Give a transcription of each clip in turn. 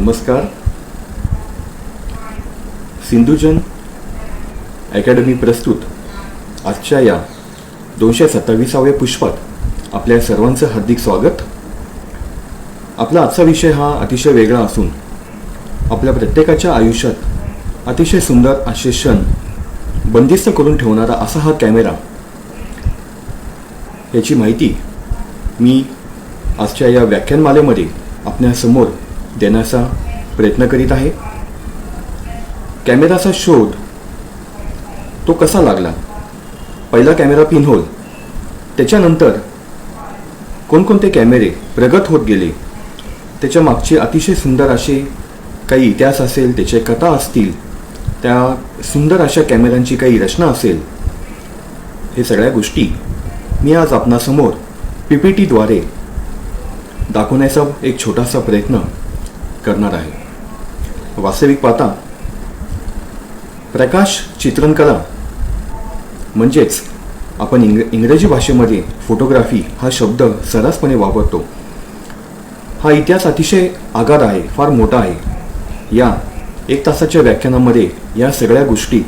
नमस्कार. सिंधुजन अकॅडमी प्रस्तुत आजच्या या 227व्या पुष्पात आपल्या सर्वांचं हार्दिक स्वागत. आपला आजचा विषय हा अतिशय वेगळा असून आपल्या प्रत्येकाच्या आयुष्यात अतिशय सुंदर असे क्षण बंदिस्त करून ठेवणारा असा हा कॅमेरा, याची माहिती मी आजच्या या व्याख्यानमालेमध्ये आपल्यासमोर देण्याचा प्रयत्न करीत आहे. कॅमेराचा शोध तो कसा लागला, पहिला कॅमेरा पिनहोल, त्याच्यानंतर कोणकोणते कॅमेरे प्रगत होत गेले, त्याच्या मागचे अतिशय सुंदर असे काही इतिहास असेल, त्याच्या कथा असतील, त्या सुंदर अशा कॅमेऱ्यांची काही रचना असेल, हे सगळ्या गोष्टी मी आज आपणासमोर PPTद्वारे दाखवण्याचा एक छोटासा प्रयत्न करणार आहे. वास्तविक पाहता प्रकाश चित्रणकला म्हणजेच आपण इंग्रजी भाषेमध्ये फोटोग्राफी हा शब्द सर्रासपणे वापरतो. हा इतिहास अतिशय आगाध आहे, फार मोठा आहे. या 1 तासाच्या व्याख्यानामध्ये या सगळ्या गोष्टी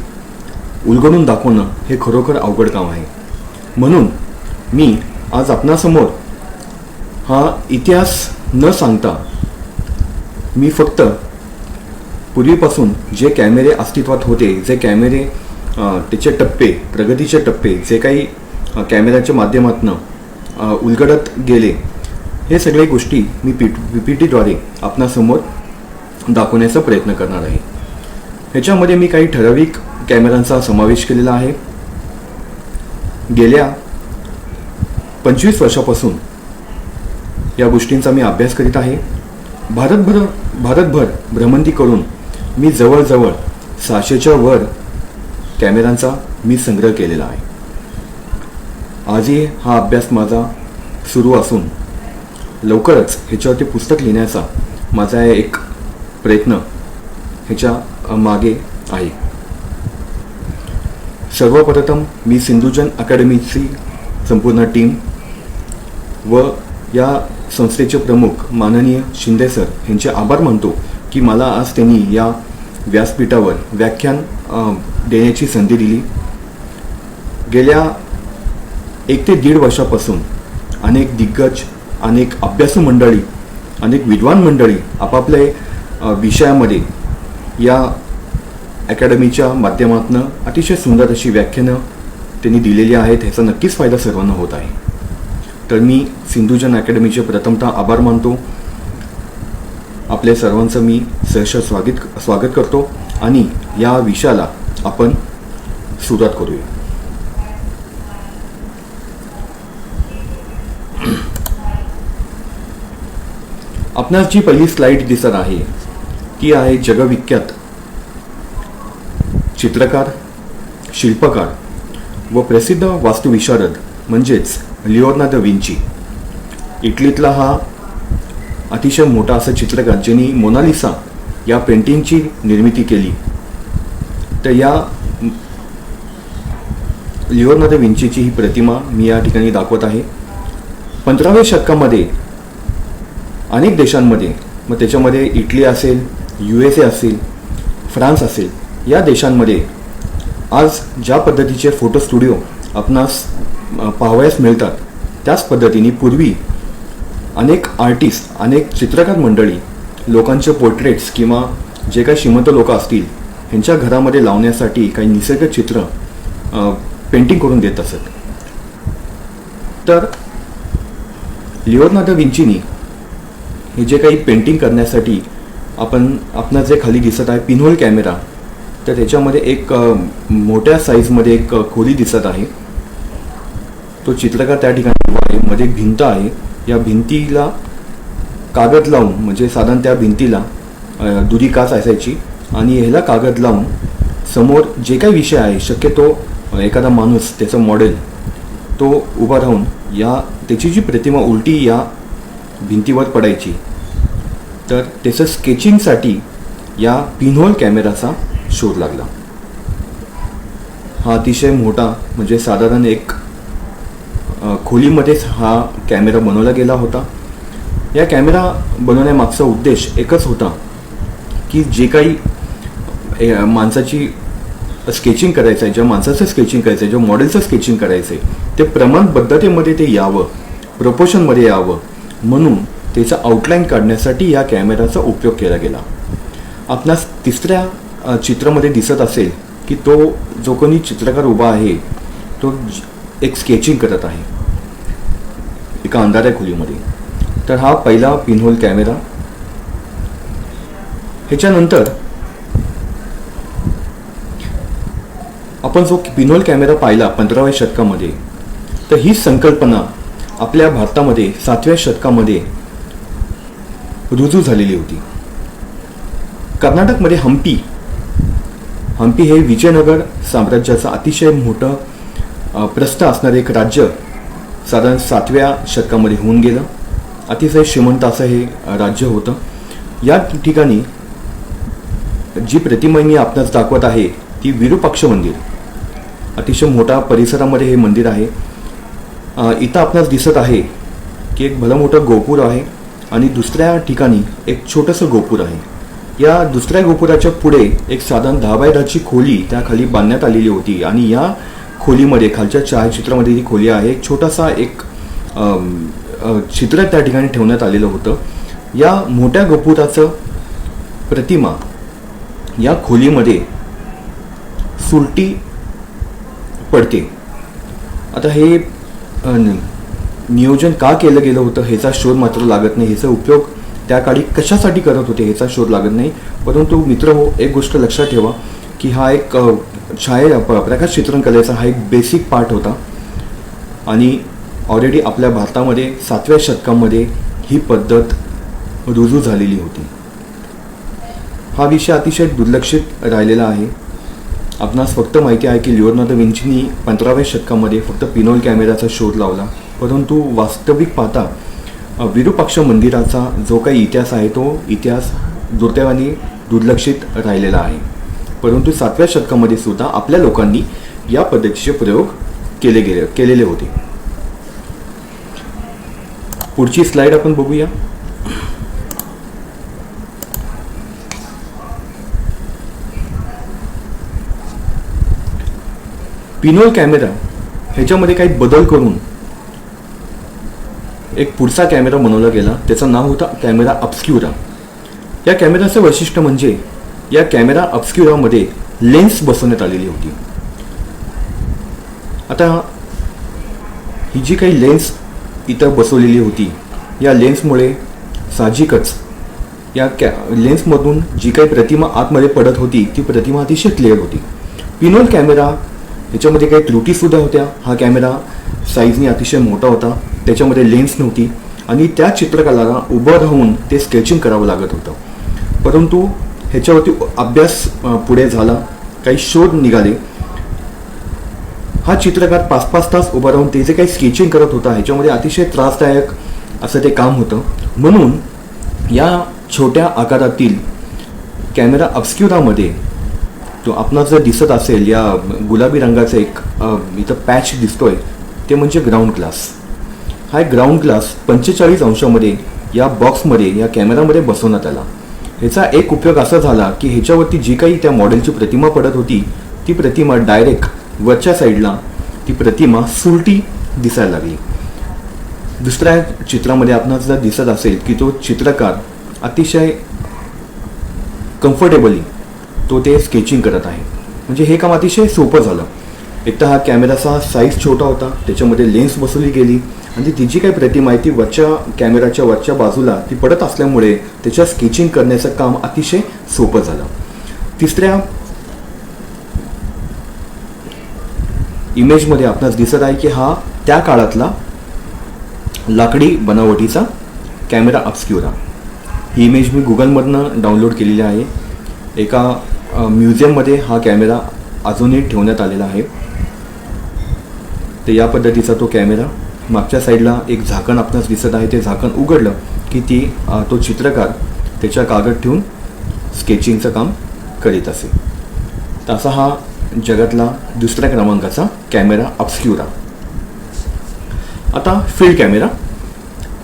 उलगडून दाखवणं हे खरोखर अवघड काम आहे. म्हणून मी आज आपणासमोर हा इतिहास न सांगता मी फक्त पूर्वीपासून जे कॅमेरे अस्तित्वात होते, जे कॅमेरे त्याचे टप्पे, प्रगतीचे टप्पे, जे काही कॅमेऱ्याच्या माध्यमातून उलगडत गेले, हे सगळे गोष्टी मी PPTद्वारे आपणासमोर दाखवण्याचा प्रयत्न करणार आहे. ह्याच्यामध्ये मी काही ठराविक कॅमेऱ्यांचा समावेश केलेला आहे. गेल्या 25 वर्षापासून या गोष्टींचा मी अभ्यास करीत आहे. भारतभर भ्रमंती करून मी जवळजवळ 600च्या वर कॅमेऱ्यांचा मी संग्रह केलेला आहे. आजही हा अभ्यास माझा सुरू असून लवकरच ह्याच्यावरती पुस्तक लिहिण्याचा माझा एक प्रयत्न ह्याच्या मागे आहे. सर्वप्रथम मी सिंधुजन अकॅडमीची संपूर्ण टीम व या संस्थेचे प्रमुख माननीय शिंदे सर यांचे आभार मानतो की मला आज त्यांनी या व्यासपीठावर व्याख्यान देण्याची संधी दिली. गेल्या 1 ते 1.5 वर्षापासून अनेक दिग्गज, अनेक अभ्यासू मंडळी, अनेक विद्वान मंडळी आपापल्या विषयामध्ये या अकॅडमीच्या माध्यमातून अतिशय सुंदर अशी व्याख्यानं त्यांनी दिलेली आहेत. ह्याचा नक्कीच फायदा सर्वांना होत आहे. तर मी सिंधुजन अकॅडमीचे प्रथमतः आभार मानतो. आपल्या सर्वांचं मी सहर्ष स्वागत करतो आणि या विषयाला आपण सुरुवात करूया. आपणास जी पहिली स्लाइड दिसत आहे ती आहे जगविख्यात चित्रकार, शिल्पकार व प्रसिद्ध वास्तुविशारद म्हणजेच लिओनार्दो विंची. इटलीतला हा अतिशय मोठा असा चित्रकार ज्यांनी मोनालिसा या पेंटिंगची निर्मिती केली. तर या लिओनार्दो विंचीची ही प्रतिमा मी या ठिकाणी दाखवत आहे. 15व्या शतकामध्ये अनेक देशांमध्ये, मग त्याच्यामध्ये इटली असेल, USA असेल, फ्रान्स असेल, या देशांमध्ये आज ज्या पद्धतीचे फोटो स्टुडिओ आपणास पाहावयास मिळतात, त्याच पद्धतीने पूर्वी अनेक आर्टिस्ट, अनेक चित्रकार मंडळी लोकांचे पोर्ट्रेट्स किंवा जे काही श्रीमंत लोक असतील ह्यांच्या घरामध्ये लावण्यासाठी काही निसर्ग चित्र पेंटिंग करून देत असत. तर लिओनार्दो विंचीनी हे जे काही पेंटिंग करण्यासाठी आपणा जे खाली दिसत आहे पिनहोल कॅमेरा, तर त्याच्यामध्ये एक मोठ्या साईजमध्ये एक खोली दिसत आहे. तो चित्रकार त्या ठिकाणी उभा आहे. मध्ये एक भिंत आहे. या भिंतीला कागद लावून, म्हणजे साधारण त्या भिंतीला दुरी काच असायची आणि ह्याला कागद लावून समोर जे काही विषय आहे, शक्यतो एखादा माणूस, त्याचं मॉडेल, तो उभा राहून त्याची जी प्रतिमा उलटी या भिंतीवर पडायची. तर त्याचं स्केचिंगसाठी या पिनहोल कॅमेराचा शोध लागला. हा अतिशय मोठा, म्हणजे साधारण एक खोलीमध्येच हा कॅमेरा बनवला गेला होता. या कॅमेरा बनवण्यामागचा उद्देश एकच होता की जे काही माणसाची स्केचिंग करायचं आहे, ज्या माणसाचं स्केचिंग करायचं आहे, ज्या मॉडेलचं स्केचिंग करायचं आहे ते प्रमाणबद्धतेमध्ये ते यावं, प्रपोर्शनमध्ये यावं, म्हणून त्याचा आउटलाईन काढण्यासाठी या कॅमेराचा उपयोग केला गेला. आपणास तिसऱ्या चित्रामध्ये दिसत असेल की तो जो कोणी चित्रकार उभा आहे तो एक स्केचिंग करत आहे एका अंधाऱ्या खोलीमध्ये. तर हा पहिला पिनहोल कॅमेरा. ह्याच्यानंतर आपण जो पिनहोल कॅमेरा पाहिला 15व्या शतकामध्ये, तर ही संकल्पना आपल्या भारतामध्ये 7व्या शतकामध्ये रुजू झालेली होती. कर्नाटकमध्ये हम्पी हे विजयनगर साम्राज्याचं अतिशय मोठं प्रस्थ असणारं एक राज्य साधारण 7व्या शतकामध्ये होऊन गेलं. अतिशय श्रीमंत असं हे राज्य होतं. या ठिकाणी जी प्रतिमा मी आपणास दाखवत आहे ती विरूपाक्ष मंदिर, अतिशय मोठा परिसरामध्ये हे मंदिर आहे. इथं आपणास दिसत आहे की एक भलं मोठं गोपूर आहे आणि दुसऱ्या ठिकाणी एक छोटंसं गोपूर आहे. या दुसऱ्या गोपुराच्या पुढे एक साधारण 10 बाय 10ची खोली त्या खाली बांधण्यात आलेली होती आणि या खोलीमध्ये खालच्या छायाचित्रामध्ये ही खोली आहे. एक छोटासा एक चित्र त्या ठिकाणी ठेवण्यात आलेलं होतं. या मोठ्या गोपुराचं प्रतिमा या खोलीमध्ये सुलटी पडते. आता हे नियोजन का केलं गेलं होतं ह्याचा शोध मात्र लागत नाही. ह्याचा उपयोग त्या काळी कशासाठी करत होते ह्याचा शोध लागत नाही. परंतु मित्र हो, एक गोष्ट लक्षात ठेवा की हा एक प्रकाश चित्रणकलेचा हा एक बेसिक पार्ट होता आणि ऑलरेडी आपल्या भारतामध्ये 7व्या शतकामध्ये ही पद्धत रुजू झालेली होती. हा विषय अतिशय दुर्लक्षित राहिलेला आहे. आपणास फक्त माहिती आहे की लिओनार्दो विंचीनी 15व्या शतकामध्ये फक्त पिनहोल कॅमेराचा शोध लावला. परंतु वास्तविक पाहता विरूपाक्ष मंदिराचा जो काही इतिहास आहे तो इतिहास दुर्दैवाने दुर्लक्षित राहिलेला आहे. परंतु 7व्या शतकामध्ये सुद्धा आपल्या लोकांनी या पद्धतीचे प्रयोग केलेले होते. पुढची स्लाइड आपण बघूया. पिनहोल कॅमेरा ह्याच्यामध्ये काही बदल करून एक पुढचा कॅमेरा बनवला गेला. त्याचं नाव होतं कॅमेरा ऑब्स्क्युरा. या कॅमेराचं वैशिष्ट्य म्हणजे या कॅमेरा ऑब्स्क्युरामध्ये लेन्स बसवण्यात आलेली होती. आता ही जी काही लेन्स इथं बसवलेली होती या लेन्समुळे साहजिकच या लेन्समधून जी काही प्रतिमा आतमध्ये पडत होती ती प्रतिमा अतिशय क्लिअर होती. पिनहोल कॅमेरा याच्यामध्ये काही त्रुटीसुद्धा होत्या. हा कॅमेरा साईजने अतिशय मोठा होता, त्याच्यामध्ये लेन्स नव्हती आणि त्या चित्रकलाला उभं राहून ते स्केचिंग करावं लागत होतं. परंतु ह्याच्यावरती अभ्यास पुढे झाला, काही शोध निघाले. हा चित्रकार 5-5 तास उभा राहून ते जे काही स्केचिंग करत होता ह्याच्यामध्ये अतिशय त्रासदायक असं ते काम होतं. म्हणून या छोट्या आकारातील कॅमेरा ऑब्स्क्युरामध्ये तो आपणास जर दिसत असेल या गुलाबी रंगाचा एक इथं पॅच दिसतोय ते म्हणजे ग्राउंड ग्लास. हा एक ग्राउंड ग्लास 45 अंशामध्ये या बॉक्समध्ये या कॅमेरामध्ये बसवण्यात आला. ह्याचा एक उपयोग असा झाला की ह्याच्यावरती जी काही त्या मॉडेलची प्रतिमा पडत होती ती प्रतिमा डायरेक्ट वरच्या साईडला ती प्रतिमा सुलटी दिसायला लागली. दुसऱ्या चित्रामध्ये आपणास जर दिसत असेल की तो चित्रकार अतिशय कम्फर्टेबली तो ते स्केचिंग करत आहे. म्हणजे हे काम अतिशय सोपं झालं. एक तर हा कॅमेराचा साईज छोटा होता, त्याच्यामध्ये लेन्स बसवली गेली आणि ती जी काही प्रतिमा आहे ती वरच्या कॅमेराच्या वरच्या बाजूला ती पडत असल्यामुळे त्याच्या स्केचिंग करण्याचं काम अतिशय सोपं झालं. तिसऱ्या इमेजमध्ये आपणास दिसत आहे की हा त्या काळातला लाकडी बनावटीचा कॅमेरा ऑब्स्क्युरा. ही इमेज मी गुगलमधनं डाउनलोड केलेली आहे. एका म्युझियममध्ये हा कॅमेरा अजूनही ठेवण्यात आलेला आहे. तर या पद्धतीचा तो कॅमेरा. मागच्या साईडला एक झाकण आपणास दिसत आहे. ते झाकण उघडलं की तो चित्रकार त्याच्या कागद ठेवून स्केचिंगचं काम करीत असे. तर असा हा जगातला दुसऱ्या क्रमांकाचा कॅमेरा ऑब्स्क्युरा. आता फील्ड कॅमेरा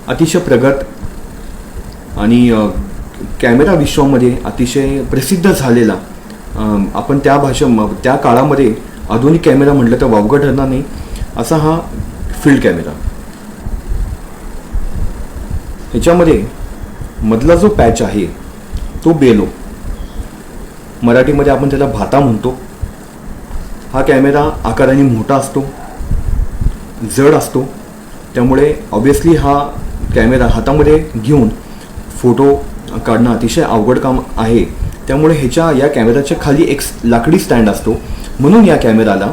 अतिशय प्रगत आणि कॅमेरा विश्वामध्ये अतिशय प्रसिद्ध झालेला, आपण त्या काळामध्ये आधुनिक कॅमेरा म्हटलं तर वावगं ठरणार नाही असा हा फील्ड कॅमेरा. ह्याच्यामध्ये मधला जो पॅच आहे तो बेलो, मराठीमध्ये आपण त्याला भाता म्हणतो. हा कॅमेरा आकाराने मोठा असतो, जड असतो, त्यामुळे ऑब्वियसली हा कॅमेरा हातामध्ये घेऊन फोटो काढणं अतिशय अवघड काम आहे. त्यामुळे या कॅमेराच्या खाली एक लाकडी स्टँड असतो. म्हणून या कॅमेराला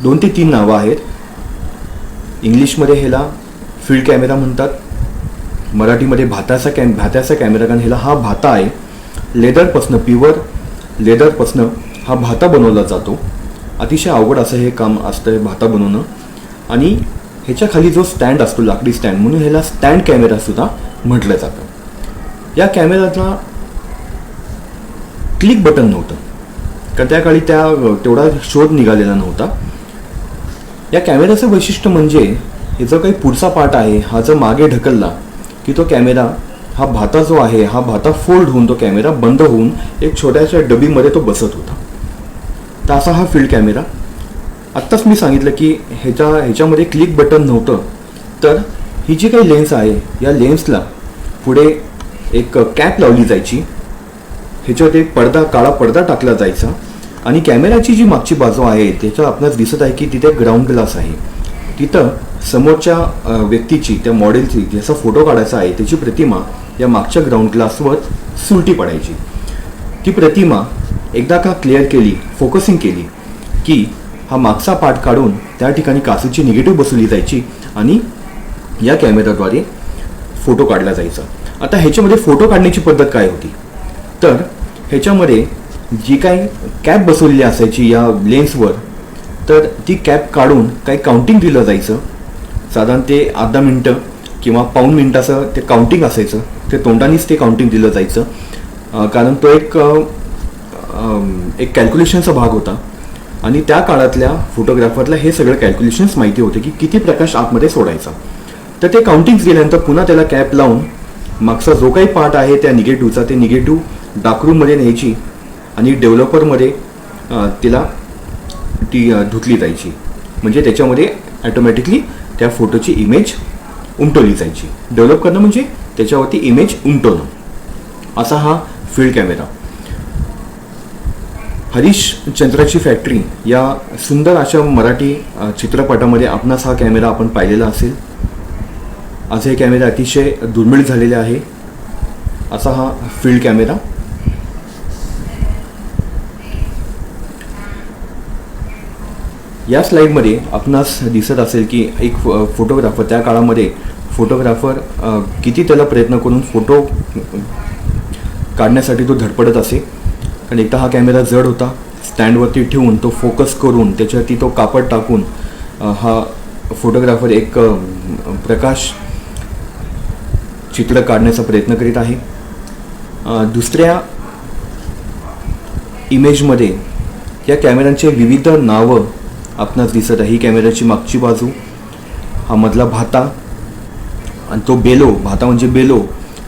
2 ते 3 नावं आहेत. इंग्लिशमध्ये ह्याला फील्ड कॅमेरा म्हणतात, मराठीमध्ये भात्याचा कॅमेरा, कारण ह्याला हा भाता आहे. लेदरपासनं, प्युअर लेदरपासनं हा भाता बनवला जातो. अतिशय अवघड असं हे काम असतं भाता बनवणं. आणि ह्याच्या खाली जो स्टँड असतो, लाकडी स्टँड, म्हणून ह्याला स्टँड कॅमेरासुद्धा म्हटलं जातं. या कॅमेराचा क्लिक बटन नव्हतं, कारण त्या काळी तेवढा शोध निघालेला नव्हता. या कॅमेऱ्याचं वैशिष्ट्य म्हणजे हे जो काही पुढचा पार्ट आहे हा जर मागे ढकलला की तो कॅमेरा, हा भाता जो आहे, हा भाता फोल्ड होऊन तो कॅमेरा बंद होऊन एक छोट्याशा डबीमध्ये तो बसत होता. तर असा हा फील्ड कॅमेरा. आत्ताच मी सांगितलं की ह्याच्यामध्ये क्लिक बटन नव्हतं. तर ही जी काही लेन्स आहे, या लेन्सला पुढे एक कॅप लावली जायची, ह्याच्यावर एक काळा पडदा टाकला जायचा. आणि कॅमेराची जी मागची बाजू आहे त्याच्यावर आपल्याला दिसत आहे की तिथे ग्राउंड ग्लास आहे. तिथं समोरच्या व्यक्तीची, त्या मॉडेलची ज्याचा फोटो काढायचा आहे त्याची प्रतिमा या मागच्या ग्राउंड ग्लासवर सुलटी पडायची. ती प्रतिमा एकदा का क्लिअर केली, फोकसिंग केली की हा मागचा पार्ट काढून त्या ठिकाणी काचेची निगेटिव्ह बसवली जायची आणि या कॅमेराद्वारे फोटो काढला जायचा. आता ह्याच्यामध्ये फोटो काढण्याची पद्धत काय होती, तर ह्याच्यामध्ये जी काही कॅप बसवलेली असायची या लेन्सवर, तर ती कॅप काढून काही काउंटिंग दिलं जायचं. साधारण ते अर्धा मिनटं किंवा पाऊण मिनटाचं ते काउंटिंग असायचं. ते तोंडानेच ते काउंटिंग दिलं जायचं, कारण तो एक कॅल्क्युलेशनचा भाग होता. आणि त्या काळातल्या फोटोग्राफरला हे सगळं कॅल्क्युलेशन्स माहिती होते की किती प्रकाश आतमध्ये सोडायचा. तर ते काउंटिंग्स दिल्यानंतर पुन्हा त्याला कॅप लावून मागचा जो काही पार्ट आहे त्या निगेटिव्हचा, ते निगेटिव्ह डार्करूममध्ये न्यायची आणि डेव्हलपरमध्ये तिला ती धुतली जायची. म्हणजे त्याच्यामध्ये ॲटोमॅटिकली त्या फोटोची इमेज उमटवली जायची. डेव्हलप करणं म्हणजे त्याच्यावरती इमेज उमटवणं. असा हा फील्ड कॅमेरा. हरिश्चंद्राची फॅक्टरी या सुंदर अशा मराठी चित्रपटामध्ये आपणास हा कॅमेरा आपण पाहिलेला असेल. आज हे कॅमेरा अतिशय दुर्मिळ झालेले आहे. असा हा फील्ड कॅमेरा. या स्लाईडमध्ये आपणास दिसत असेल की एक फोटोग्राफर, त्या काळामध्ये फोटोग्राफर किती त्याला प्रयत्न करून फोटो काढण्यासाठी तो धडपडत असे. कारण एकदा हा कॅमेरा जड होता, स्टँडवरती ठेवून तो फोकस करून त्याच्यावरती तो कापड टाकून हा फोटोग्राफर एक प्रकाश चित्र काढण्याचा प्रयत्न करीत आहे. दुसऱ्या इमेजमध्ये या कॅमेऱ्यांचे विविध नावं आपणास दिसत आहे. ही कॅमेऱ्याची मागची बाजू, हा मधला भाता आणि तो बेलो, भाता म्हणजे बेलो.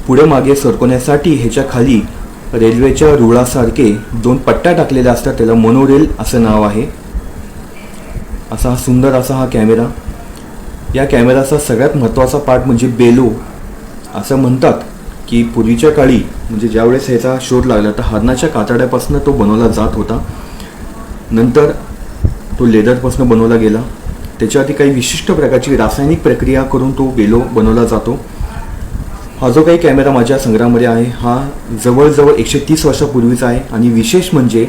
पुढे मागे सरकवण्यासाठी ह्याच्या खाली रेल्वेच्या रुळासारखे 2 पट्ट्या टाकलेल्या असतात, त्याला मोनोरेल असं नाव आहे. असा हा सुंदर असा हा कॅमेरा. या कॅमेराचा सगळ्यात महत्त्वाचा पार्ट म्हणजे बेलो. असं म्हणतात की पूर्वीच्या काळी, म्हणजे ज्यावेळेस ह्याचा शोध लागला तर हरणाच्या कातड्यापासून तो बनवला जात होता. नंतर तो लेदरपासून बनवला गेला. त्याच्यावरती काही विशिष्ट प्रकारची रासायनिक प्रक्रिया करून तो बेलो बनवला जातो. हा जो काही कॅमेरा माझ्या संग्रहामध्ये आहे हा जवळजवळ 130 वर्षापूर्वीचा आहे. आणि विशेष म्हणजे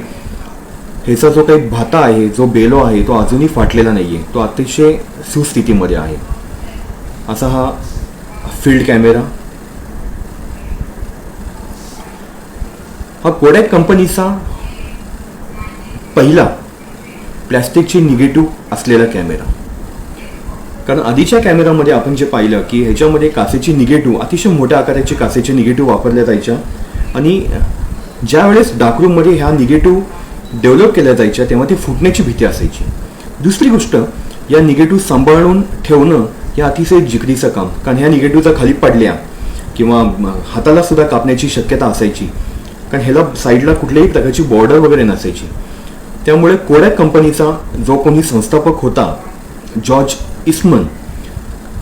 ह्याचा जो काही भाता आहे, जो बेलो आहे, तो अजूनही फाटलेला नाही आहे. तो अतिशय सुस्थितीमध्ये आहे. असा हा फील्ड कॅमेरा. हा कोडॅक कंपनीचा पहिला प्लॅस्टिकची निगेटिव्ह असलेला कॅमेरा. कारण आधीच्या कॅमेरामध्ये आपण जे पाहिलं की ह्याच्यामध्ये काचेची निगेटिव्ह, अतिशय मोठ्या आकाराची काचेची निगेटिव्ह वापरल्या जायच्या. आणि ज्यावेळेस डार्करूममध्ये ह्या निगेटिव्ह डेव्हलप केल्या जायच्या तेव्हा ती फुटण्याची भीती असायची. दुसरी गोष्ट, या निगेटिव्ह सांभाळून ठेवणं हे अतिशय जिकरीचं काम. कारण ह्या निगेटिव्ह जर खाली पडल्या किंवा हाताला सुद्धा कापण्याची शक्यता असायची, कारण ह्याला साईडला कुठल्याही प्रकारची बॉर्डर वगैरे नसायची. त्यामुळे कोडॅक कंपनीचा जो कोणी संस्थापक होता जॉर्ज ईस्टमन,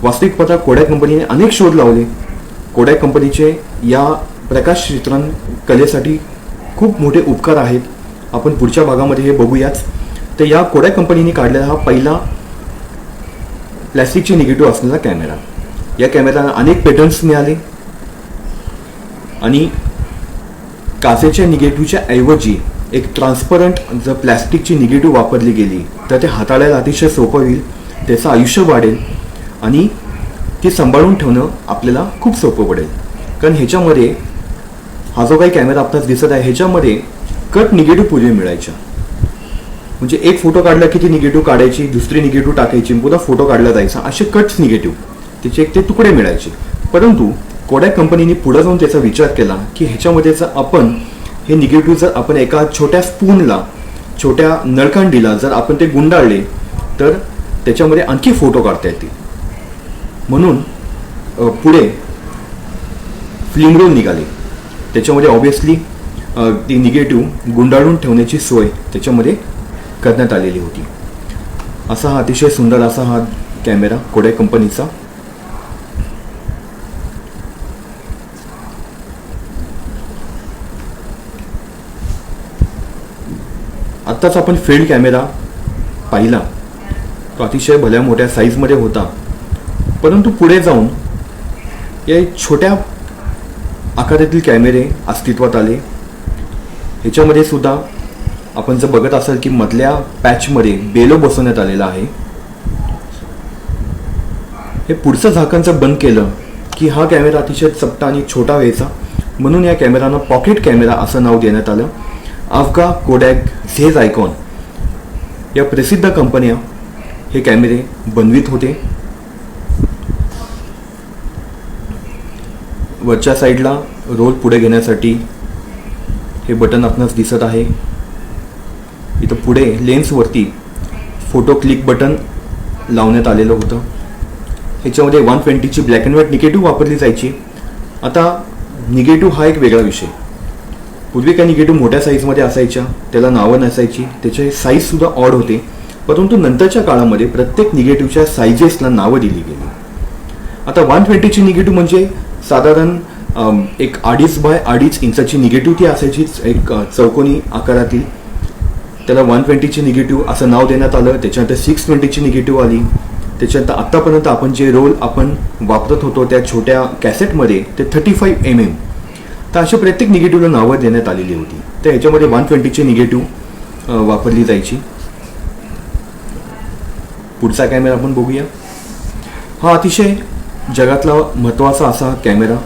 वास्तविक पाहता कोडॅक कंपनीने अनेक शोध लावले. कोडॅक कंपनीचे या प्रकाश चित्रण कलेसाठी खूप मोठे उपकार आहेत. आपण पुढच्या भागामध्ये हे बघूयाच. तर या कोडॅक कंपनीने काढलेला हा पहिला प्लॅस्टिकचे निगेटिव्ह असलेला कॅमेरा. या कॅमेऱ्याला अनेक पेटंट्स मिळाले आणि काचेच्या निगेटिव्हच्या ऐवजी एक ट्रान्सपरंट जर प्लॅस्टिकची निगेटिव्ह वापरली गेली तर ते हाताळायला अतिशय सोपं होईल, त्याचं आयुष्य वाढेल आणि ती सांभाळून ठेवणं आपल्याला खूप सोपं पडेल. कारण ह्याच्यामध्ये हा जो काही कॅमेरा आपल्याला दिसत आहे ह्याच्यामध्ये कट निगेटिव्ह पूर्वी मिळायच्या. म्हणजे एक फोटो काढला की ती निगेटिव्ह काढायची, दुसरी निगेटिव्ह टाकायची, पुन्हा फोटो काढला जायचा, असे कट्स निगेटिव्ह त्याचे एक ते तुकडे मिळायचे. परंतु कोडॅक कंपनीने पुढे जाऊन त्याचा विचार केला की ह्याच्यामध्ये जर आपण हे निगेटिव्ह जर आपण एका छोट्या स्पूनला, छोट्या नळकांडीला जर आपण ते गुंडाळले तर त्याच्यामध्ये आणखी फोटो काढता येतील. म्हणून पुढे फिल्म रोल निघाले. त्याच्यामध्ये ऑब्विसली ती निगेटिव्ह गुंडाळून ठेवण्याची सोय त्याच्यामध्ये करण्यात आलेली होती. असा हा अतिशय सुंदर असा हा कॅमेरा कोडॅक कंपनीचा. आत्ताच आपण फील्ड कॅमेरा पाहिला, तो अतिशय भल्या मोठ्या साईजमध्ये होता. परंतु पुढे जाऊन या छोट्या आकारातील कॅमेरे अस्तित्वात आले. ह्याच्यामध्ये सुद्धा आपण जर बघत असाल की मधल्या पॅचमध्ये बेलो बसवण्यात आलेला आहे. हे पुढचं झाकण जर बंद केलं की हा कॅमेरा अतिशय चपटा आणि छोटा व्हायचा. म्हणून या कॅमेराला पॉकेट कॅमेरा असं नाव देण्यात आलं. आफ्गा, कोडॅक, झेज, आयकॉन या प्रसिद्ध कंपन्या हे कॅमेरे बनवित होते. वरच्या साईडला रोल पुढे घेण्यासाठी हे बटन आपणास दिसत आहे. इथं पुढे लेन्सवरती फोटो क्लिक बटन लावण्यात आलेलं होतं. ह्याच्यामध्ये 120ची ब्लॅक अँड व्हाईट निगेटिव्ह वापरली जायची. आता निगेटिव्ह हा एक वेगळा विषय. पूर्वी काही निगेटिव्ह मोठ्या साईजमध्ये असायच्या, त्याला नावं नसायची, त्याचे साईजसुद्धा ऑड होते. परंतु नंतरच्या काळामध्ये प्रत्येक निगेटिव्हच्या साईजेसला नावं दिली गेली. आता 120ची निगेटिव्ह म्हणजे साधारण एक 2.5 बाय 2.5 इंचाची निगेटिव्ह ती असायचीच, एक चौकोनी आकारातील. त्याला 120ची निगेटिव्ह असं नाव देण्यात आलं. त्याच्यानंतर 620ची निगेटिव्ह आली. त्याच्यानंतर आत्तापर्यंत आपण जे रोल आपण वापरत होतो त्या छोट्या कॅसेटमध्ये ते 35 mm. तर अशा प्रत्येक निगेटिव्हला नावं देण्यात आलेली होती. तर ह्याच्यामध्ये 120ची निगेटिव्ह वापरली जायची. पुढचा कॅमेरा आपण बघूया. हा अतिशय जगातला महत्त्वाचा असा कॅमेरा.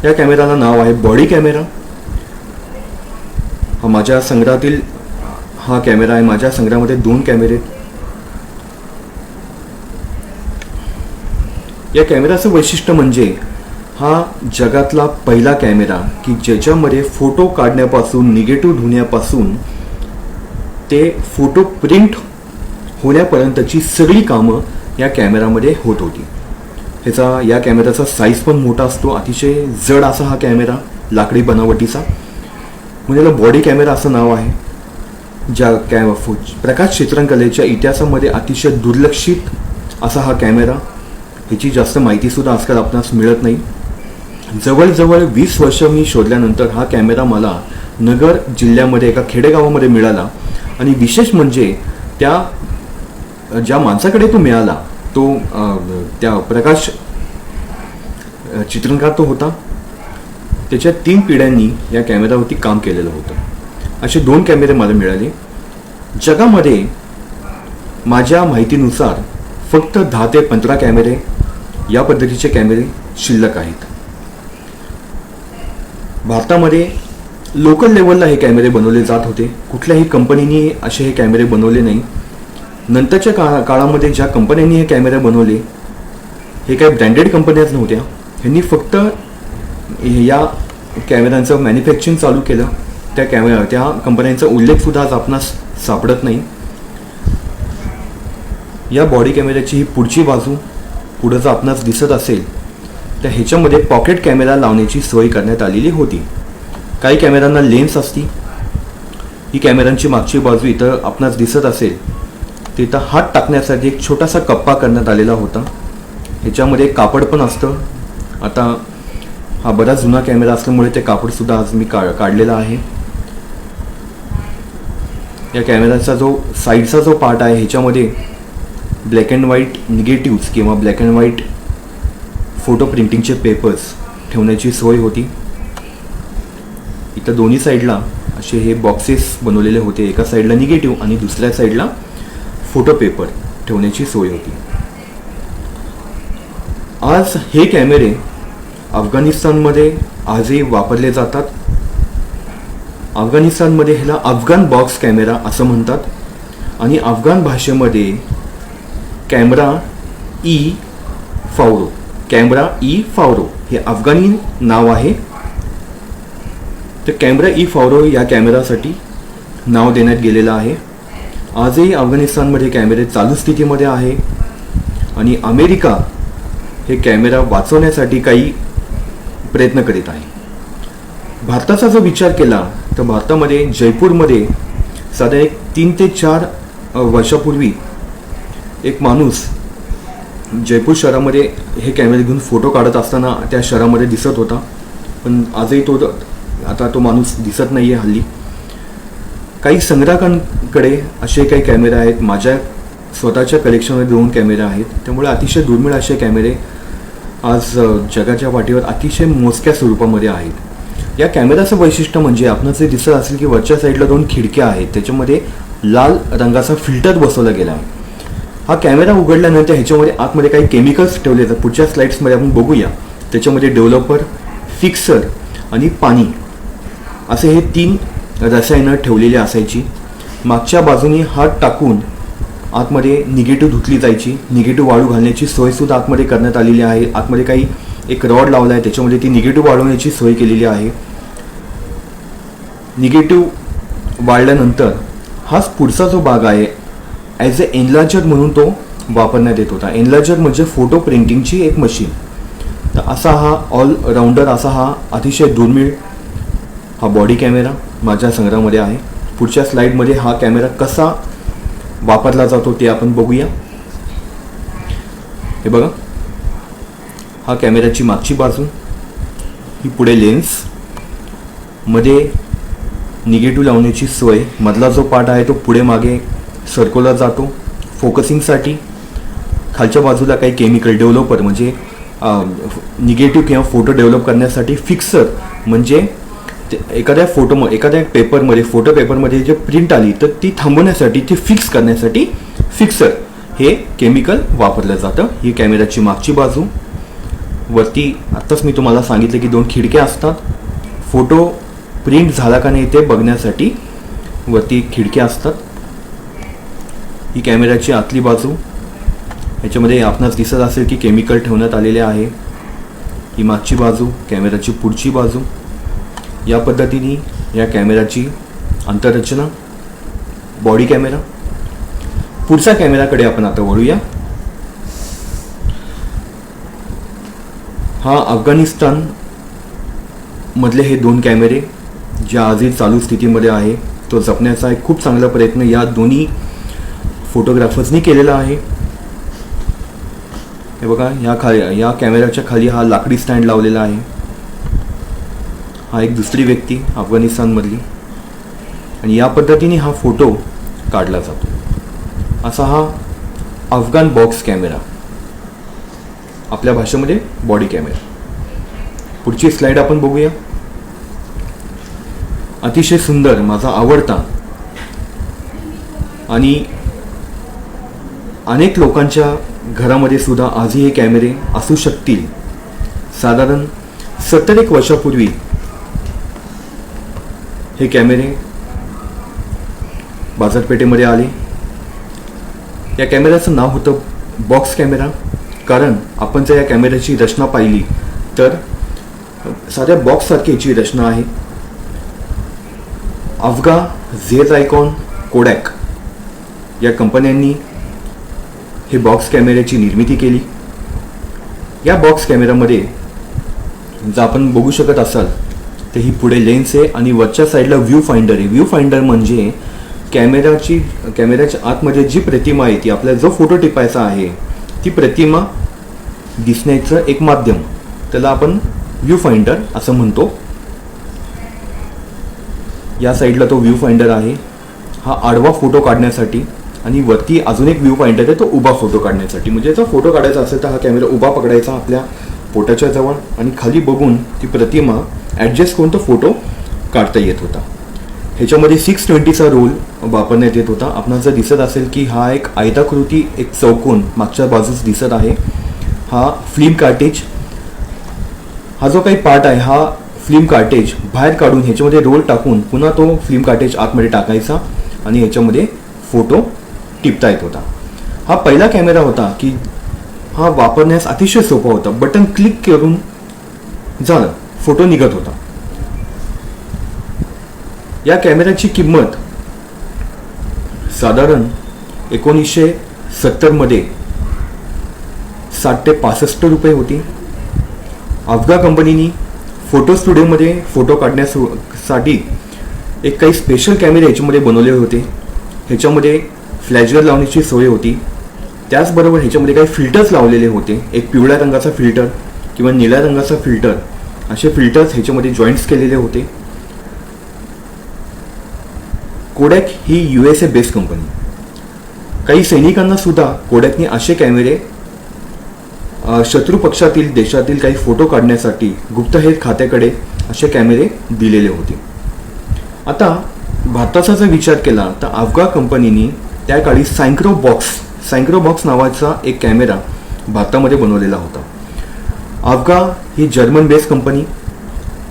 या कॅमेराला नाव आहे बॉडी कॅमेरा. हा माझ्या संग्रहातील हा कॅमेरा आहे. माझ्या संग्रहामध्ये 2 कॅमेरे. या कॅमेराचं वैशिष्ट्य म्हणजे हा जगातला पहिला कॅमेरा की ज्याच्यामध्ये फोटो काढण्यापासून, निगेटिव्ह धुण्यापासून ते फोटो प्रिंट होण्यापर्यंतची सगळी कामं या कॅमेरामध्ये होत होती. या कॅमेराचा साईज पण मोठा असतो. अतिशय जड असा हा कॅमेरा, लाकडी बनावटीचा. म्हणजे याला बॉडी कॅमेरा असं नाव आहे. प्रकाश चित्रणकलेच्या इतिहासामध्ये अतिशय दुर्लक्षित असा हा कॅमेरा. ह्याची जास्त माहितीसुद्धा आजकाल आपणास मिळत नाही. जवळजवळ 20 वर्ष मी शोधल्यानंतर हा कॅमेरा मला नगर जिल्ह्यामध्ये एका खेडेगावामध्ये मिळाला. आणि विशेष म्हणजे ज्या माणसाकडे तो मिळाला तो त्या प्रकाश चित्रणकार तो होता. त्याच्या 3 पिढ्यांनी या कॅमेऱ्यावरती काम केलेलं होतं. असे 2 कॅमेरे मला मिळाले. जगामध्ये माझ्या माहितीनुसार फक्त 10 ते 15 कॅमेरे या पद्धतीचे कॅमेरे शिल्लक आहेत. भारतामध्ये लोकल लेवलला हे कॅमेरे बनवले जात होते. कुठल्याही कंपनीने असे हे कॅमेरे बनवले नाही. नंतरच्या काळामध्ये ज्या कंपन्यांनी हे कॅमेरे बनवले हे काही ब्रँडेड कंपन्याच नव्हत्या. ह्यांनी फक्त या कॅमेऱ्यांचं मॅन्युफॅक्चरिंग चालू केलं. त्या कंपन्यांचा उल्लेखसुद्धा आज आपणास सापडत नाही. या बॉडी कॅमेऱ्याची ही पुढची बाजू पुढं जर आपणास दिसत असेल तर ह्याच्यामध्ये पॉकेट कॅमेरा लावण्याची सोय करण्यात आलेली होती. काही कॅमेऱ्यांना लेन्स असती. ही कॅमेऱ्यांची मागची बाजू इथं आपणास दिसत असेल, तिथं हात टाकण्यासाठी एक छोटासा कप्पा करण्यात आलेला होता. ह्याच्यामध्ये कापड पण असतं. आता हा बराच जुना कॅमेरा असल्यामुळे ते कापडसुद्धा आज मी काढलेला आहे. या कॅमेऱ्याचा जो साईडचा जो पार्ट आहे ह्याच्यामध्ये ब्लॅक अँड व्हाईट निगेटिव्स किंवा ब्लॅक अँड व्हाईट फोटो प्रिंटिंगचे पेपर्स ठेवण्याची सोय होती. इथं दोन्ही साईडला असे हे बॉक्सेस बनवलेले होते. एका साईडला निगेटिव्ह आणि दुसऱ्या साईडला फोटो पेपर ठेवण्याची सोय होती. आज हे कॅमेरे अफगाणिस्तानमध्ये आजही वापरले जातात. अफगाणिस्तानमध्ये ह्याला अफगाण बॉक्स कॅमेरा असं म्हणतात आणि अफगाण भाषेमध्ये कॅमेरा ई फावरो हे अफगाणी नाव आहे. तर कॅमेरा ई फावरो या कॅमेरासाठी नाव देण्यात गेलेलं आहे. आजही अफगाणिस्तानमध्ये कॅमेरे चालू स्थितीमध्ये आहे आणि अमेरिका हे कॅमेरा वाचवण्यासाठी काही प्रयत्न करीत आहे. भारताचा जो विचार केला तर भारतामध्ये जयपूरमध्ये साधारण 3 ते 4 वर्षापूर्वी एक माणूस जयपूर शहरामध्ये हे कॅमेरे घेऊन फोटो काढत असताना त्या शहरामध्ये दिसत होता. पण आजही तो माणूस दिसत नाही आहे हल्ली. काही संग्राहकांकडे असे काही कॅमेरे आहेत. माझ्या स्वतःच्या कलेक्शनमध्ये 2 कॅमेरे आहेत. त्यामुळे अतिशय दुर्मिळ असे कॅमेरे आज जगाच्या पाठीवर अतिशय मोजक्या स्वरूपामध्ये आहेत. या कॅमेऱ्याचं वैशिष्ट्य म्हणजे आपणास जे दिसत असेल की वरच्या साईडला 2 खिडक्या आहेत, त्याच्यामध्ये लाल रंगाचा फिल्टर बसवला गेला आहे. हा कॅमेरा उघडल्यानंतर ह्याच्यामध्ये आतमध्ये काही केमिकल्स ठेवले जातात. पुढच्या स्लाइड्समध्ये आपण बघूया. त्याच्यामध्ये डेव्हलपर, फिक्सर आणि पाणी असे हे 3 रसायनं ठेवलेली असायची. मागच्या बाजूने हात टाकून आतमध्ये निगेटिव्ह धुतली जायची. निगेटिव्ह वाळू घालण्याची सोयसुद्धा आतमध्ये करण्यात आलेली आहे. आतमध्ये काही एक रॉड लावला आहे, त्याच्यामध्ये ती निगेटिव्ह वाळवण्याची सोय केलेली आहे. निगेटिव्ह वाळल्यानंतर हाच पुढचा जो भाग आहे ॲज अ एनलार्जर म्हणून तो वापरण्यात येत होता. एनलार्जर म्हणजे फोटो प्रिंटिंगची एक मशीन. तर असा हा ऑलराऊंडर असा हा अतिशय दुर्मिळ हा बॉडी कॅमेरा माझ्या संग्रहामध्ये आहे. पुढच्या स्लाइडमध्ये हा कॅमेरा कसा वापरला जातो ते आपण बघूया. हे बघा, हा कॅमेऱ्याची मागची बाजू, ही पुढे लेन्स, मध्ये निगेटिव्ह लावण्याची सोय. मधला जो पार्ट आहे तो पुढे मागे सरकवला जातो फोकसिंगसाठी. खालच्या बाजूला काही केमिकल डेव्हलपर म्हणजे निगेटिव्ह किंवा फोटो डेव्हलप करण्यासाठी. फिक्सर म्हणजे एखाद्या पेपरमध्ये फोटो पेपरमध्ये जे प्रिंट आली तर ती थांबवण्यासाठी, ती फिक्स करण्यासाठी फिक्सर हे केमिकल वापरलं जातं. ही कॅमेऱ्याची मागची बाजू. वरती आत्ताच मी तुम्हाला सांगितलं की 2 खिडक्या असतात. फोटो प्रिंट झाला का नाही ते बघण्यासाठी वरती खिडक्या असतात. ही कॅमेऱ्याची आतली बाजू. ह्याच्यामध्ये आपणास दिसत असेल की केमिकल ठेवण्यात आलेले आहे. ही मागची बाजू, कॅमेऱ्याची पुढची बाजू. या पद्धतीने या कॅमेऱ्याची अंतररचना, बॉडी कॅमेरा. पुढच्या कॅमेऱ्याकडे आपण आता वळूया. हा अफगाणिस्तान मधले हे 2 कॅमेरे जे आजही चालू स्थितीमध्ये आहे तो जपण्याचा एक खूप चांगला प्रयत्न या दोन्ही फोटोग्राफर्सनी केलेला आहे. हे बघा, या कॅमेऱ्याच्या खाली हा लाकडी स्टँड लावलेला आहे. हा एक दुसरी व्यक्ती अफगाणिस्तानमधली आणि या पद्धतीने हा फोटो काढला जातो. असा हा अफगाण बॉक्स कॅमेरा, आपल्या भाषेमध्ये बॉडी कॅमेरा. पुढची स्लाइड आपण बघूया. अतिशय सुंदर, माझा आवडता आणि अनेक लोकांच्या घरामध्ये सुद्धा आजही हे कॅमेरे असू शकतील. साधारण 70 वर्षापूर्वी हे कॅमेरे बाजारपेठेमध्ये आले. या कॅमेऱ्याचं नाव होतं बॉक्स कॅमेरा. कारण आपण जर या कॅमेऱ्याची रचना पाहिली तर साध्या बॉक्ससारखी याची रचना आहे. अफगा, झेरायकॉन, कोडॅक या कंपन्यांनी हे बॉक्स कॅमेऱ्याची निर्मिती केली. या बॉक्स कॅमेऱ्यामध्ये जर आपण बघू शकत असाल तर ही पुढे लेन्स आहे आणि वरच्या साईडला व्ह्यू फाइंडर आहे. व्ह्यू फाइंडर म्हणजे कॅमेऱ्याच्या आतमध्ये जी प्रतिमा आहे ती आपल्याला जो फोटो टिपायचा आहे ती प्रतिमा दिसण्याचं एक माध्यम, त्याला आपण व्ह्यू फाइंडर असं म्हणतो. या साईडला तो व्ह्यू फाइंडर आहे, हा आडवा फोटो काढण्यासाठी, आणि वरती अजून एक व्ह्यू फाइंडर आहे तो उभा फोटो काढण्यासाठी. म्हणजे जर फोटो काढायचा असेल तर हा कॅमेरा उभा पकडायचा आपल्या पोटाच्या जवळ आणि खाली बघून ती प्रतिमा ॲडजस्ट करून तो फोटो काढता येत होता. ह्याच्यामध्ये 620चा रोल वापरण्यात येत होता. आपणाला जर दिसत असेल की हा एक आयताकृती एक चौकोन मागच्या बाजूस दिसत आहे, हा फिल्म कार्टेज, हा जो काही पार्ट आहे हा फिल्म कार्टेज बाहेर काढून ह्याच्यामध्ये रोल टाकून पुन्हा तो फिल्म कार्टेज आतमध्ये टाकायचा आणि ह्याच्यामध्ये फोटो टिपता येत होता. हा पहिला कॅमेरा होता की हा वापरण्यास अतिशय सोपा होता. बटन क्लिक करून झालं, फोटो निघत होता. या कॅमेऱ्याची किंमत साधारण 1970 60 ते 65 रुपये होती. अवगा कंपनीने फोटो स्टुडिओमध्ये फोटो काढण्यासाठी एक काही स्पेशल कॅमेरे ह्याच्यामध्ये बनवले होते. ह्याच्यामध्ये फ्लॅशलाईट लावण्याची सोय होती. त्याचबरोबर ह्याच्यामध्ये काही फिल्टर्स लावलेले होते. एक पिवळ्या रंगाचा फिल्टर किंवा निळ्या रंगाचा फिल्टर, असे फिल्टर्स ह्याच्यामध्ये जॉईंट्स केलेले होते. कोडॅक ही USA बेस्ड कंपनी. काही सैनिकांना सुद्धा कोडॅकने असे कॅमेरे शत्रू पक्षातील देशातील काही फोटो काढण्यासाठी गुप्तहेर खात्याकडे असे कॅमेरे दिलेले होते. आता भारताचा जर विचार केला तर अवगा कंपनीने त्या काळी सँक्रो बॉक्स नावाचा एक कॅमेरा भारतामध्ये बनवलेला होता. अवगा ही जर्मन बेस्ड कंपनी.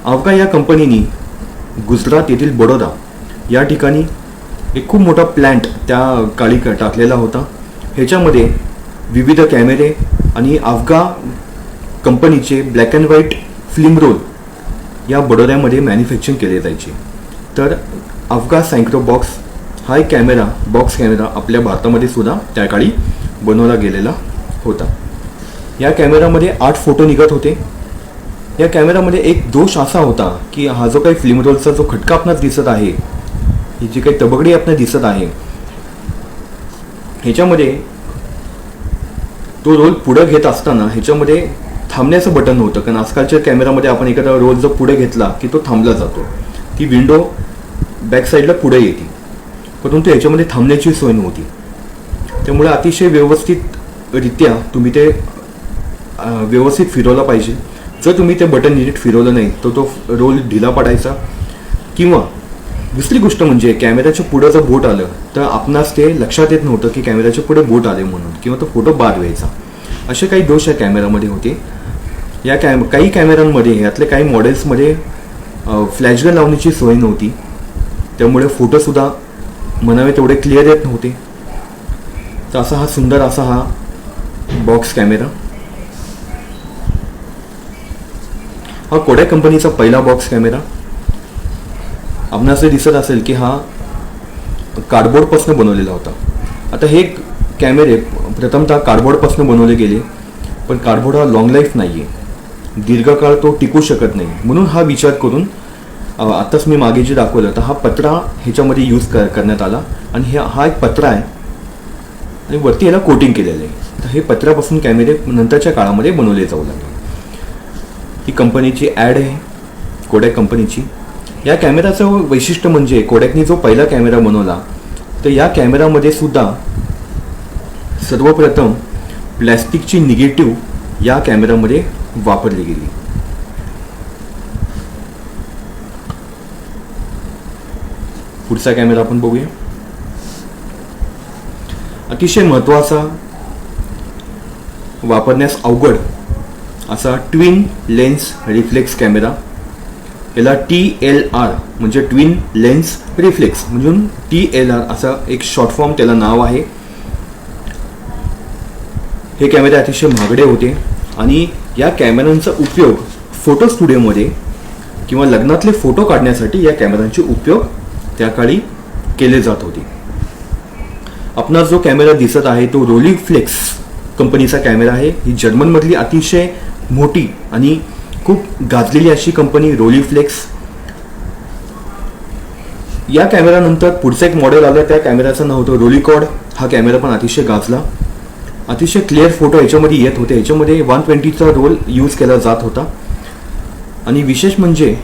अवगा या कंपनीने गुजरात येथील बडोदा या ठिकाणी एक खूप मोठा प्लॅन्ट त्या काळी टाकलेला होता. ह्याच्यामध्ये विविध कॅमेरे आणि अवगा कंपनीचे black and white film role या बडोद्यामध्ये मॅन्युफॅक्चरिंग केले जायचे. तर अवगा सँक्रो बॉक्स हा एक बॉक्स कॅमेरा आपल्या भारतामध्ये सुद्धा त्या काळी बनवला गेलेला होता. या कॅमेऱ्यामध्ये 8 फोटो निघत होते. या कॅमेऱ्यामध्ये एक दोष असा होता की हा जो काही फिल्म रोलचा जो खटका आपणास दिसत आहे, ही जी काही तबगडी आपल्याला दिसत आहे, ह्याच्यामध्ये तो रोल पुढे घेत असताना ह्याच्यामध्ये थांबण्याचं बटन नव्हतं. कारण आजकालच्या कॅमेरामध्ये आपण एखादा रोल जर पुढे घेतला की तो थांबला जातो, ती विंडो बॅक साईडला पुढे येते, परंतु ह्याच्यामध्ये थांबण्याची सोय नव्हती. त्यामुळे अतिशय व्यवस्थितरित्या तुम्ही ते व्यवस्थित फिरवला पाहिजे. जर तुम्ही ते बटन नीट फिरवलं नाही तर तो रोल ढिला पडायचा. किंवा दुसरी गोष्ट म्हणजे कॅमेऱ्याच्या पुढं जर बोट आलं तर आपणास ते लक्षात येत नव्हतं की कॅमेऱ्याच्या पुढे बोट आले म्हणून, किंवा तो फोटो बाद व्हायचा. असे काही दोष या कॅमेऱ्यामध्ये होते. या काही कॅमेऱ्यांमध्ये, यातले काही मॉडेल्समध्ये फ्लॅशगन लावण्याची सोय नव्हती, त्यामुळे फोटोसुद्धा म्हणावे तेवढे क्लिअर येत नव्हते. तर असा हा सुंदर असा हा बॉक्स कॅमेरा, हा कोडॅक कंपनीचा पहिला बॉक्स कॅमेरा. आपणास दिसत असेल की हा कार्डबोर्डपासून बनवलेला होता. आता हे कॅमेरे प्रथमतः कार्डबोर्डपासून बनवले गेले, पण कार्डबोर्ड हा लॉंग लाईफ नाही आहे, दीर्घकाळ तो टिकू शकत नाही. म्हणून हा विचार करून आत्ताच मी मागे जे दाखवलं तर हा पत्रा ह्याच्यामध्ये यूज करण्यात आला. आणि हा एक पत्रा आहे आणि वरती याला कोटिंग केलेलं आहे. तर हे पत्र्यापासून कॅमेरे नंतरच्या काळामध्ये बनवले जाऊ लागले. ही कंपनीची ॲड आहे, कोडॅक कंपनीची. या कॅमेराचं वैशिष्ट्य म्हणजे कोडॅकने जो पहिला कॅमेरा बनवला तर या कॅमेरामध्ये सुद्धा सर्वप्रथम प्लॅस्टिकची निगेटिव्ह या कॅमेरामध्ये वापरली गेली. पुढचा कॅमेरा आपण बघूया. अतिशय महत्त्वाचा, वापरण्यास अवघड असा ट्विन लेन्स रिफ्लेक्स कॅमेरा. याला TLR म्हणजे ट्विन लेन्स रिफ्लेक्स म्हणून TLR असा एक शॉर्ट फॉर्म त्याला नाव आहे. हे कॅमेरे अतिशय महागडे होते आणि या कॅमेऱ्यांचा उपयोग फोटो स्टुडिओमध्ये किंवा लग्नातले फोटो काढण्यासाठी या कॅमेऱ्यांचे उपयोग त्या काळी केले जात होते. आपला जो कॅमेरा दिसत आहे तो रोलिफ्लेक्स कंपनीचा कॅमेरा आहे. ही जर्मनमधली अतिशय मोठी आणि खूप गाजलेली अशी कंपनी रोलीफ्लेक्स. या कॅमेरानंतर पुढचं एक मॉडेल आलं, त्या कॅमेऱ्याचं नाव होतं रोलिकॉर्ड. हा कॅमेरा पण अतिशय गाजला, अतिशय क्लिअर फोटो याच्यामध्ये येत होते. याच्यामध्ये 120चा रोल यूज केला जात होता. आणि विशेष म्हणजे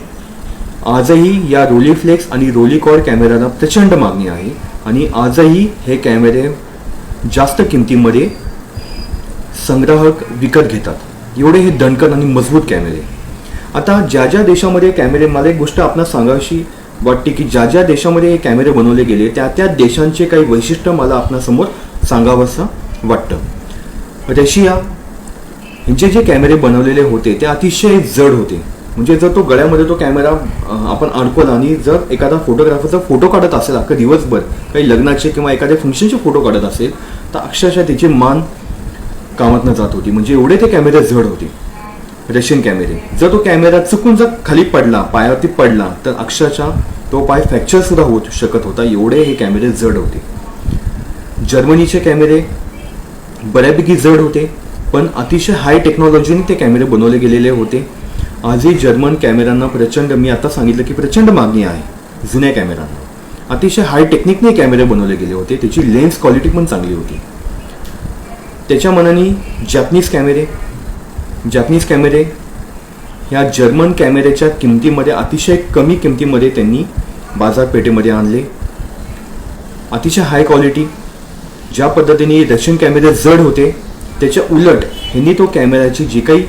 आजही या रोलीफ्लेक्स आणि रोलिकॉर्ड कॅमेऱ्याला प्रचंड मागणी आहे आणि आजही हे कॅमेरे जास्त किमतीमध्ये संग्राहक विकत घेतात. एवढे हे दणकट आणि मजबूत कॅमेरे. आता ज्या ज्या देशामध्ये कॅमेरे, मला एक गोष्ट आपणास सांगावीशी वाटते की ज्या ज्या देशामध्ये हे कॅमेरे बनवले गेले त्या त्या देशांचे काही वैशिष्ट्य मला आपणासमोर सांगावंसं वाटतं. रशिया यांचे जे कॅमेरे बनवलेले होते ते अतिशय जड होते. म्हणजे जर तो गळ्यामध्ये तो कॅमेरा आपण अडकवला आणि जर एखादा फोटोग्राफरचा फोटो काढत असेल अख्खा दिवसभर, काही लग्नाचे किंवा एखाद्या फंक्शनचे फोटो काढत असेल, तर अक्षरशः त्याची मान कामात न जात होती. म्हणजे एवढे ते कॅमेरे जड होते रशियन कॅमेरे. जर तो कॅमेरा चुकून जर खाली पडला, पायावरती पडला, तर अक्षरशः तो पाय फ्रॅक्चर सुद्धा होऊ शकत होता. एवढे हे कॅमेरे जड होते. जर्मनीचे कॅमेरे बऱ्यापैकी जड होते, पण अतिशय हाय टेक्नॉलॉजीने ते कॅमेरे बनवले गेलेले होते. आजही जर्मन कॅमेऱ्यांना प्रचंड, मी आता सांगितलं की प्रचंड मागणी आहे जुन्या कॅमेऱ्यांना. अतिशय हाय टेक्निकने कॅमेरे बनवले गेले होते. त्याची लेन्स क्वालिटी पण चांगली होती. त्याच्या मनाने जॅपनीज कॅमेरे ह्या जर्मन कॅमेऱ्याच्या किमतीमध्ये अतिशय कमी किमतीमध्ये त्यांनी बाजारपेठेमध्ये आणले. अतिशय हाय क्वालिटी. ज्या पद्धतीने रशियन कॅमेरे जड होते त्याच्या उलट ह्यांनी तो कॅमेऱ्याची जी काही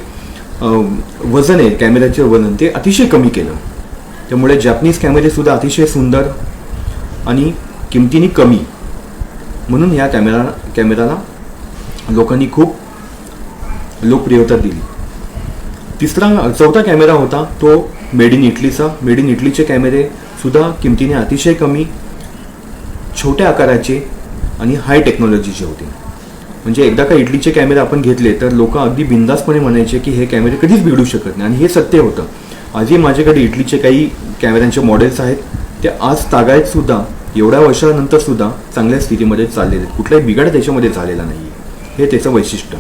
वजन आहे, कॅमेऱ्याचे वजन, ते अतिशय कमी केलं. त्यामुळे जॅपनीज कॅमेरेसुद्धा अतिशय सुंदर आणि किमतीने कमी, म्हणून ह्या कॅमेराला लोकांनी खूप लोकप्रियता दिली. चौथा कॅमेरा होता तो मेड इन इटलीचा. मेड इन इटलीचे कॅमेरे सुद्धा किमतीने अतिशय कमी, छोट्या आकाराचे आणि हाय टेक्नॉलॉजीचे होते. म्हणजे एकदा का इटलीचे कॅमेरे आपण घेतले तर लोक अगदी बिंदासपणे म्हणायचे की हे कॅमेरे कधीच बिघडू शकत नाही, आणि हे सत्य होतं. आजही माझ्याकडे इटलीचे काही कॅमेऱ्यांचे मॉडेल्स आहेत. ते आज तागायत सुद्धा, एवढ्या वर्षानंतर सुद्धा चांगल्या स्थितीमध्ये चाललेले आहेत. कुठलाही बिघाड त्याच्यामध्ये झालेला नाही. हे त्याचं वैशिष्ट्य.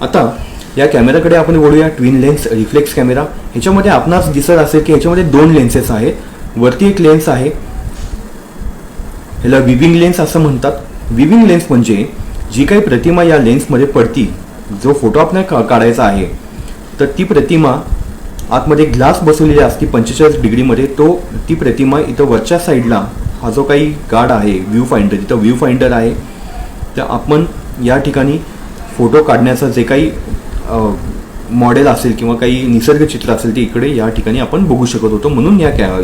आता या कॅमेऱ्याकडे आपण वळूया. Twin lens reflex camera. ह्याच्यामध्ये आपणास दिसत असेल की ह्याच्यामध्ये 2 लेन्सेस आहेत. वरती एक लेन्स आहे, ह्याला विविंग लेन्स असं म्हणतात. विविंग लेन्स म्हणजे जी काही प्रतिमा या लेन्समध्ये पडती, जो फोटो आपल्याला काढायचा आहे, तर ती प्रतिमा आतमध्ये ग्लास बसवलेली असते 45 डिग्रीमध्ये. ती प्रतिमा इथं वरच्या साईडला हा जो काही गार्ड आहे, व्ह्यू फाइंडर, इथं व्ह्यू फाइंडर आहे. तर आपण या ठिकाणी फोटो काढण्याचं जे काही मॉडेल असेल किंवा काही निसर्गचित्र असेल ते इकडे या ठिकाणी आपण बघू शकत होतो. म्हणून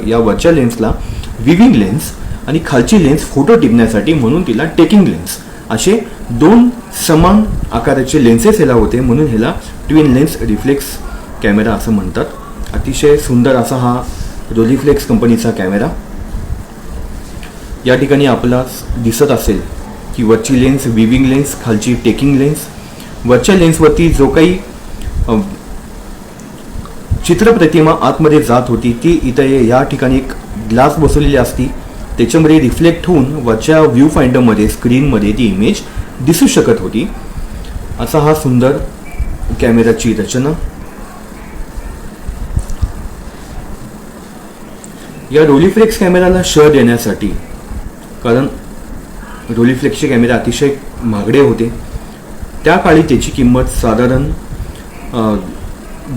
या वरच्या लेन्सला विविंग लेन्स आणि खालची लेन्स फोटो टिपण्यासाठी, म्हणून तिला टेकिंग लेन्स, असे 2 समान आकाराचे लेन्सेस ह्याला होते. म्हणून ह्याला ट्विन लेन्स रिफ्लेक्स कॅमेरा असं म्हणतात. अतिशय सुंदर असा हा रोलीफ्लेक्स कंपनीचा कॅमेरा. या ठिकाणी आपल्याला दिसत असेल की वरची लेन्स विविंग लेन्स, खालची टेकिंग लेन्स. वरच्या लेन्सवरती जो काही चित्रप्रतिमा आतमध्ये जात होती ती इथं या ठिकाणी एक ग्लास बसवलेली असती. त्याच्यामध्ये रिफ्लेक्ट होऊन वरच्या व्ह्यू फाइंडरमध्ये, स्क्रीनमध्ये ती इमेज दिसू शकत होती. असा हा सुंदर कॅमेराची रचना. या रोलीफ्लेक्स कॅमेराला शह देण्यासाठी, कारण रोलीफ्लेक्सचे कॅमेरे अतिशय महागडे होते, त्या काळी त्याची किंमत साधारण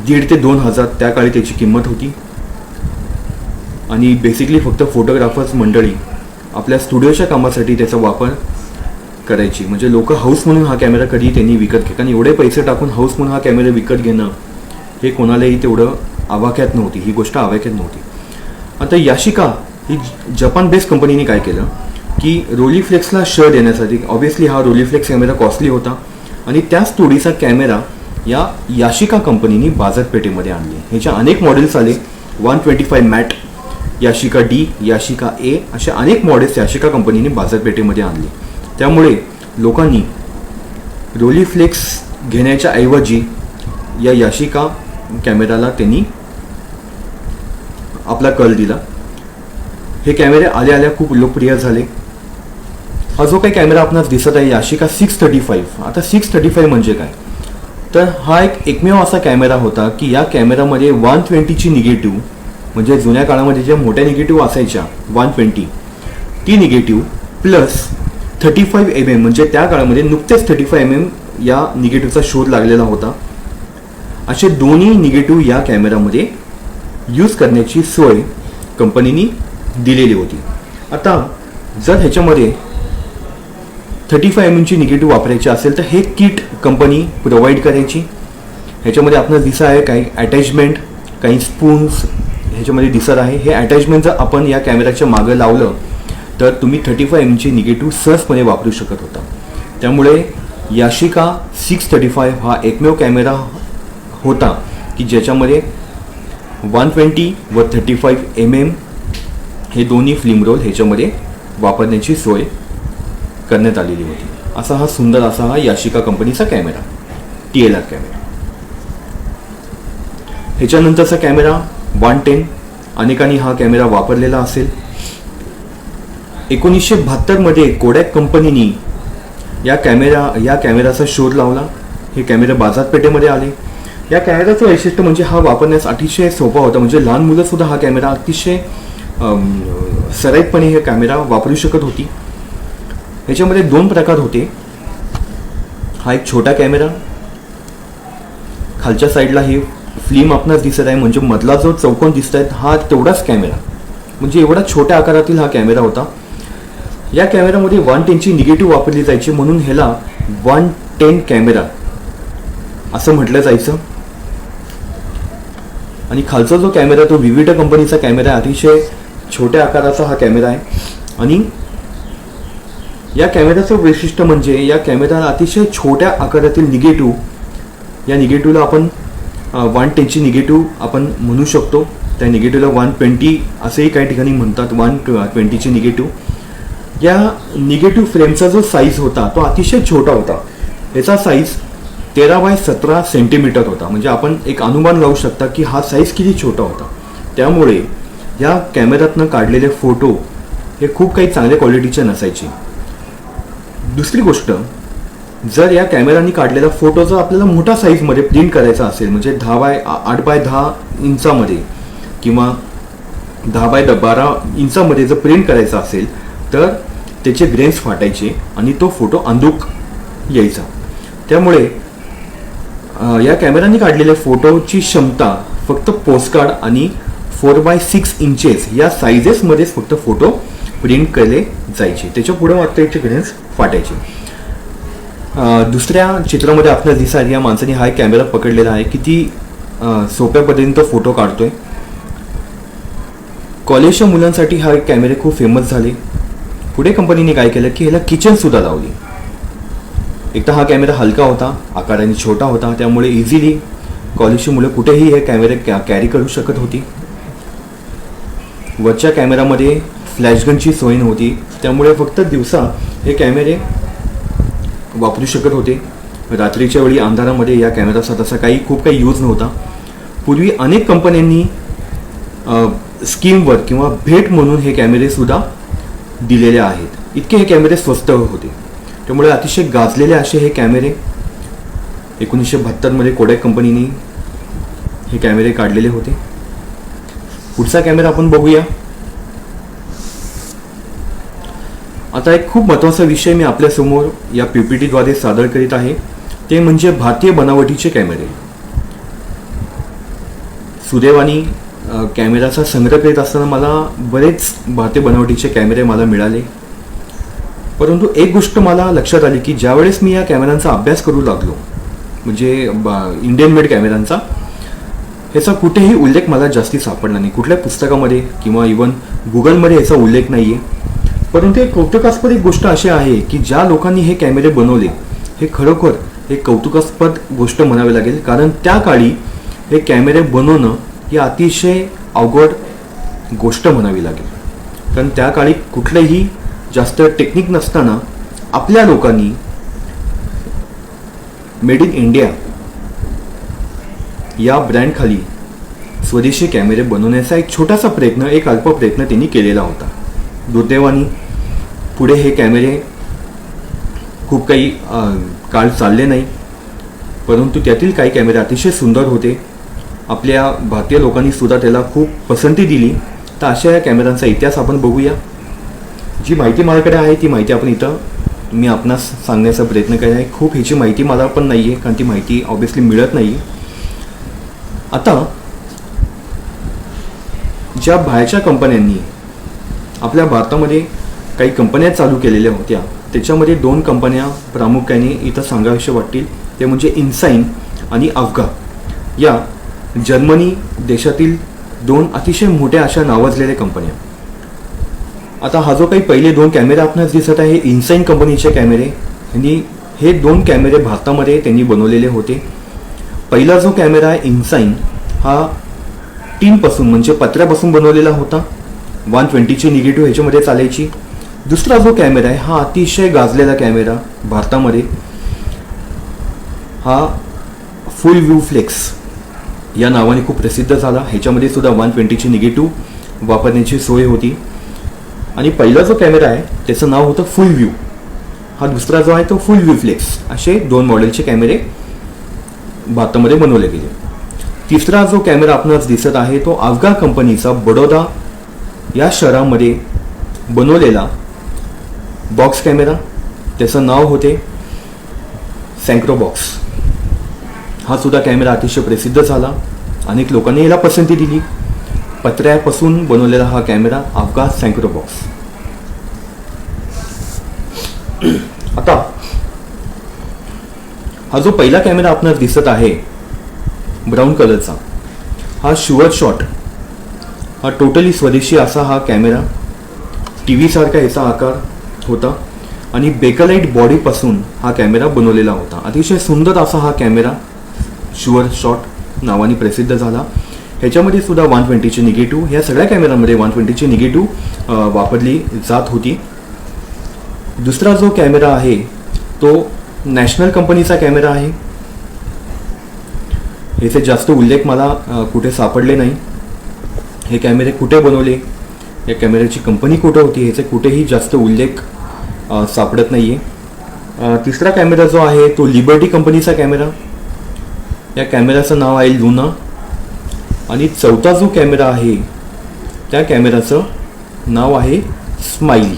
1,500 ते 2,000 त्या काळी त्याची किंमत होती. आणि बेसिकली फक्त फोटोग्राफर्स मंडळी आपल्या स्टुडिओच्या कामासाठी त्याचा वापर करायची. म्हणजे लोक हाऊस म्हणून हा कॅमेरा कधी त्यांनी विकत घे, कारण एवढे पैसे टाकून हाऊस म्हणून हा कॅमेरा विकत घेणं हे कोणालाही तेवढं आवाक्यात नव्हती, ही गोष्ट आवाक्यात नव्हती. आता याशिका ही जपान बेस्ड कंपनीने काय केलं की रोलीफ्लेक्सला शह देण्यासाठी, ऑब्व्हियसली हा रोलीफ्लेक्स कॅमेरा कॉस्टली होता आणि त्याच तोडीचा कॅमेरा या याशिका कंपनीने बाजारपेठेमध्ये आणले. ह्याच्या अनेक मॉडेल्स आले. 125 मॅट, याशिका डी, याशिका ए, अशा अनेक मॉडेल्स याशिका कंपनीने बाजारपेठेमध्ये आणले. त्यामुळे लोकांनी रोलीफ्लेक्स घेण्याच्या ऐवजी या याशिका कॅमेराला त्यांनी आपला कल दिला. हे कॅमेरे आल्या आल्या खूप लोकप्रिय झाले. हा जो काही कॅमेरा आपणास दिसत आहे याशिका 635. आता 635 म्हणजे काय? तर हा एकमेव असा कॅमेरा होता की या कॅमेरामध्ये 120ची निगेटिव्ह, म्हणजे जुन्या काळामध्ये ज्या मोठ्या निगेटिव्ह असायच्या 120, ती निगेटिव्ह प्लस 35 mm, म्हणजे त्या काळामध्ये नुकतेच 35 mm या निगेटिव्हचा शोध लागलेला होता. असे दोन्ही निगेटिव्ह या कॅमेरामध्ये यूज करण्याची सोय कंपनीने दिलेली होती. आता जर ह्याच्यामध्ये 35 mm निगेटिव्ह वापरायची असेल तर हे किट कंपनी प्रोव्हाइड करायची. ह्याच्यामध्ये आपल्याला दिसत आहे काही अटॅचमेंट, काही स्पून्स ह्याच्यामध्ये दिसत आहे. हे अटॅचमेंट जर आपण या कॅमेऱ्याच्या मागं लावलं तर तुम्ही 35 mm निगेटिव्ह सहजपणे वापरू शकत होता. त्यामुळे याशिका 635 हा एकमेव कॅमेरा होता की ज्याच्यामध्ये 120 व 35 mm हे दोन्ही फिल्म रोल ह्याच्यामध्ये वापरण्याची सोय करण्यात आलेली होती. असा हा सुंदर असा हा याशिका कंपनीचा कॅमेरा, TLR कॅमेरा. ह्याच्यानंतरचा कॅमेरा 110. अनेकांनी हा कॅमेरा वापरलेला असेल. 1972 मध्ये कोडॅक कंपनीने या कॅमेराचा शोध लावला. हे कॅमेरे बाजारपेठेमध्ये आले. या कॅमेऱ्याचं वैशिष्ट्य म्हणजे हा वापरण्यास अतिशय सोपा होता. म्हणजे लहान मुलं सुद्धा हा कॅमेरा अतिशय सराईतपणे हे कॅमेरा वापरू शकत होती. ह्याच्यामध्ये 2 प्रकार होते. हा एक छोटा कॅमेरा, खालच्या साईडला ही फिल्म आपणास दिसत आहे, म्हणजे मधला जो चौकोन दिसत आहे हा तेवढाच कॅमेरा, म्हणजे एवढा छोट्या आकारातील हा कॅमेरा होता. या कॅमेरामध्ये 110ची निगेटिव्ह वापरली जायची, म्हणून ह्याला 110 कॅमेरा असं म्हटलं जायचं. आणि खालचा जो कॅमेरा तो विविध कंपनीचा कॅमेरा आहे, अतिशय छोट्या आकाराचा हा कॅमेरा आहे. आणि या कॅमेऱ्याचं वैशिष्ट्य म्हणजे या कॅमेऱ्याला अतिशय छोट्या आकारातील निगेटिव्ह, या निगेटिव्हला आपण 110ची निगेटिव्ह आपण म्हणू शकतो. त्या निगेटिव्हला 120 असेही काही ठिकाणी म्हणतात, 120ची निगेटिव्ह. या निगेटिव्ह फ्रेमचा जो साईज होता तो अतिशय छोटा होता. याचा साईज 13x17 सेंटीमीटर होता. म्हणजे आपण एक अनुमान लावू शकता की हा साईज किती छोटा होता. त्यामुळे या कॅमेऱ्यातनं काढलेले फोटो हे खूप काही चांगल्या क्वालिटीचे नसायचे. दुसरी गोष्ट, जर या कॅमेऱ्याने काढलेला फोटो जर आपल्याला मोठ्या साईजमध्ये प्रिंट करायचा असेल, म्हणजे 8x10 इंचामध्ये किंवा 10x12 इंचामध्ये जर प्रिंट करायचा असेल तर त्याचे ग्रेन्स फाटायचे आणि तो फोटो अंधुक यायचा. त्यामुळे या कॅमेऱ्याने काढलेल्या फोटोची क्षमता फक्त पोस्टकार्ड आणि 4x6 इंचेस या साईजेसमध्येच फक्त फोटो प्रिंट केले जायचे. त्याच्या पुढे मात्र त्याचे ग्रेन्स फाटायचे. दुसऱ्या चित्रामध्ये आपल्याला दिसाल या माणसाने हा कॅमेरा पकडलेला आहे, किती सोप्या पद्धतीने तो फोटो काढतोय. कॉलेजच्या मुलांसाठी हा कॅमेरे खूप फेमस झाले. पुढे कंपनीने काय केलं की ह्याला किचन सुद्धा लावली. एकदा हा कॅमेरा हलका होता, आकाराने छोटा होता, त्यामुळे इझिली कॉलेजची मुलं कुठेही हे कॅमेरे कॅरी करू शकत होती. वरच्या कॅमेरामध्ये फ्लॅशगनची सोय नव्हती, त्यामुळे फक्त दिवसा हे कॅमेरे वापरू शकत होते. रात्रीच्या वेळी अंधारामध्ये या कॅमेराचा तसा खूप काही यूज नव्हता. पूर्वी अनेक कंपन्यांनी स्कीमवर किंवा भेट म्हणून हे कॅमेरे सुद्धा दिलेले आहेत. इतके हे कॅमेरे स्वस्त होते. त्यामुळे अतिशय गाजलेले असे हे कॅमेरे 1972 मध्ये कोडॅक कंपनीने हे कॅमेरे काढलेले होते. पुढचा कॅमेरा आपण बघूया. आता एक खूप महत्त्वाचा विषय मी आपल्यासमोर या PPTद्वारे सादर करीत आहे, ते म्हणजे भारतीय बनावटीचे कॅमेरे. सुदैवाने कॅमेराचा संग्रह करीत असताना मला बरेच भारतीय बनावटीचे कॅमेरे मला मिळाले. परंतु एक गोष्ट मला लक्षात आली की ज्यावेळेस मी या कॅमेऱ्यांचा अभ्यास करू लागलो, म्हणजे इंडियन मेड कॅमेऱ्यांचा, ह्याचा कुठेही उल्लेख मला जास्ती सापडला नाही. कुठल्या पुस्तकामध्ये किंवा इवन गुगलमध्ये याचा उल्लेख नाही आहे. परंतु एक कौतुकास्पद एक गोष्ट अशी आहे की ज्या लोकांनी हे कॅमेरे बनवले हे खरोखर एक कौतुकास्पद गोष्ट म्हणावी लागेल. कारण त्या काळी हे कॅमेरे बनवणं ही अतिशय अवघड गोष्ट म्हणावी लागेल. कारण त्या काळी कुठलेही जास्त टेक्निक नसताना आपल्या लोकांनी मेड इन इंडिया या ब्रँडखाली स्वदेशी कॅमेरे बनवण्याचा एक छोटासा प्रयत्न, एक अल्प प्रयत्न त्यांनी केलेला होता. दुर्दैवाने पुढे हे कॅमेरे खूप काही काळ चालले नाही. परंतु त्यातील काही कॅमेरे अतिशय सुंदर होते. आपल्या भारतीय लोकांनी सुद्धा त्याला खूप पसंती दिली. तर अशा या कॅमेऱ्यांचा इतिहास आपण बघूया. जी माहिती माझ्याकडे आहे ती माहिती आपण इथं मी आपणास सांगण्याचा प्रयत्न केला आहे. खूप ह्याची माहिती मला पण नाही आहे, कारण ती माहिती ऑब्वियसली मिळत नाही. आता ज्या बाहेरच्या कंपन्यांनी आपल्या भारतामध्ये काही कंपन्या चालू केलेल्या होत्या, त्याच्यामध्ये 2 कंपन्या प्रामुख्याने इथं सांगाव्याशा वाटतील. ते म्हणजे इन्साइन आणि अवगा. या जर्मनी देशातील 2 अतिशय मोठ्या अशा नावाजलेल्या कंपन्या. आता हा जो काही पहिले 2 कॅमेरे आपणास दिसत आहे, इन्साइन कंपनीचे कॅमेरे, आणि हे 2 कॅमेरे भारतामध्ये त्यांनी बनवलेले होते. पहिला जो कॅमेरा आहे इन्साइन, हा टीनपासून म्हणजे पत्र्यापासून बनवलेला होता. 120ची निगेटिव्ह ह्याच्यामध्ये चालायची. दुसरा जो कॅमेरा आहे हा अतिशय गाजलेला कॅमेरा भारतामध्ये, हा फुल व्ह्यू फ्लेक्स या नावाने खूप प्रसिद्ध झाला. ह्याच्यामध्ये सुद्धा 120ची निगेटिव्ह वापरण्याची सोय होती. आणि पहिला जो कॅमेरा आहे त्याचं नाव होतं फुल व्ह्यू. हा दुसरा जो आहे तो फुल व्ह्यू फ्लेक्स. असे 2 मॉडेलचे कॅमेरे भारतामध्ये बनवले गेले. तिसरा जो कॅमेरा आपणास दिसत आहे तो अवगा कंपनीचा बडोदा या शहरामध्ये बनवलेला बॉक्स कॅमेरा. त्याचं नाव होते सॅन्क्रो बॉक्स. हा सुद्धा कॅमेरा अतिशय प्रसिद्ध झाला. अनेक लोकांनी याला पसंती दिली. पत्र्यापासून बनवलेला हा कॅमेरा अवगा सॅन्क्रो बॉक्स. आता हा जो पहिला कॅमेरा आपणास दिसत आहे ब्राऊन कलरचा, हा शुअर शॉट. हा टोटली स्वदेशी असा हा कॅमेरा, टी व्ही सारखा याचा आकार होता आणि बेकलाइट बॉडीपासून हा कॅमेरा बनवलेला होता. अतिशय सुंदर असा हा कॅमेरा शुअर शॉट नावाने प्रसिद्ध झाला. ह्याच्यामध्ये सुद्धा 120ची निगेटिव्ह, ह्या सगळ्या कॅमेऱ्यामध्ये 120ची निगेटिव्ह वापरली जात होती. दुसरा जो कॅमेरा आहे तो नॅशनल कंपनीचा कॅमेरा आहे. याचे जास्त उल्लेख मला कुठे सापडले नाही. हे कॅमेरे कुठे बनवले, या कॅमेऱ्याची कंपनी कुठे होती, ह्याचे कुठेही जास्त उल्लेख सापडत नाही आहे. तिसरा कॅमेरा जो आहे तो लिबर्टी कंपनीचा कॅमेरा. या कॅमेऱ्याचं नाव आहे लुना. आणि चौथा जो कॅमेरा आहे त्या कॅमेऱ्याचं नाव आहे स्माइली.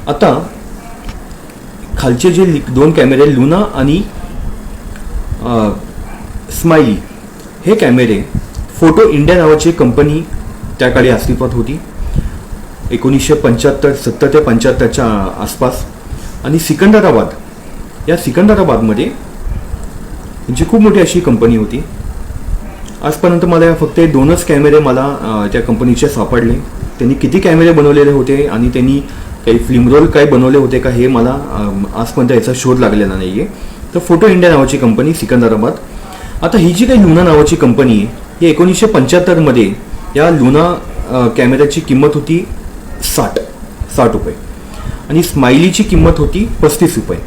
आता खालचे जे 2 कॅमेरे लुना आणि स्माइली, हे कॅमेरे फोटो इंडिया नावाची कंपनी त्या काळी अस्तित्वात होती 1975 70 ते 75च्या आसपास. आणि सिकंदराबादमध्ये यांची खूप मोठी अशी कंपनी होती. आजपर्यंत मला फक्त 2च कॅमेरे मला त्या कंपनीचे सापडले. त्यांनी किती कॅमेरे बनवलेले होते आणि त्यांनी काही फिल्म रोल काय बनवले होते का हे मला आजपर्यंत याचा शोध लागलेला नाही आहे. तर फोटो इंडिया नावाची कंपनी सिकंदराबाद. आता ही जी काही लुना नावाची कंपनी आहे ही 1975मध्ये या लुना कॅमेऱ्याची किंमत होती 60 रुपये आणि स्माइलीची किंमत होती 35 रुपये.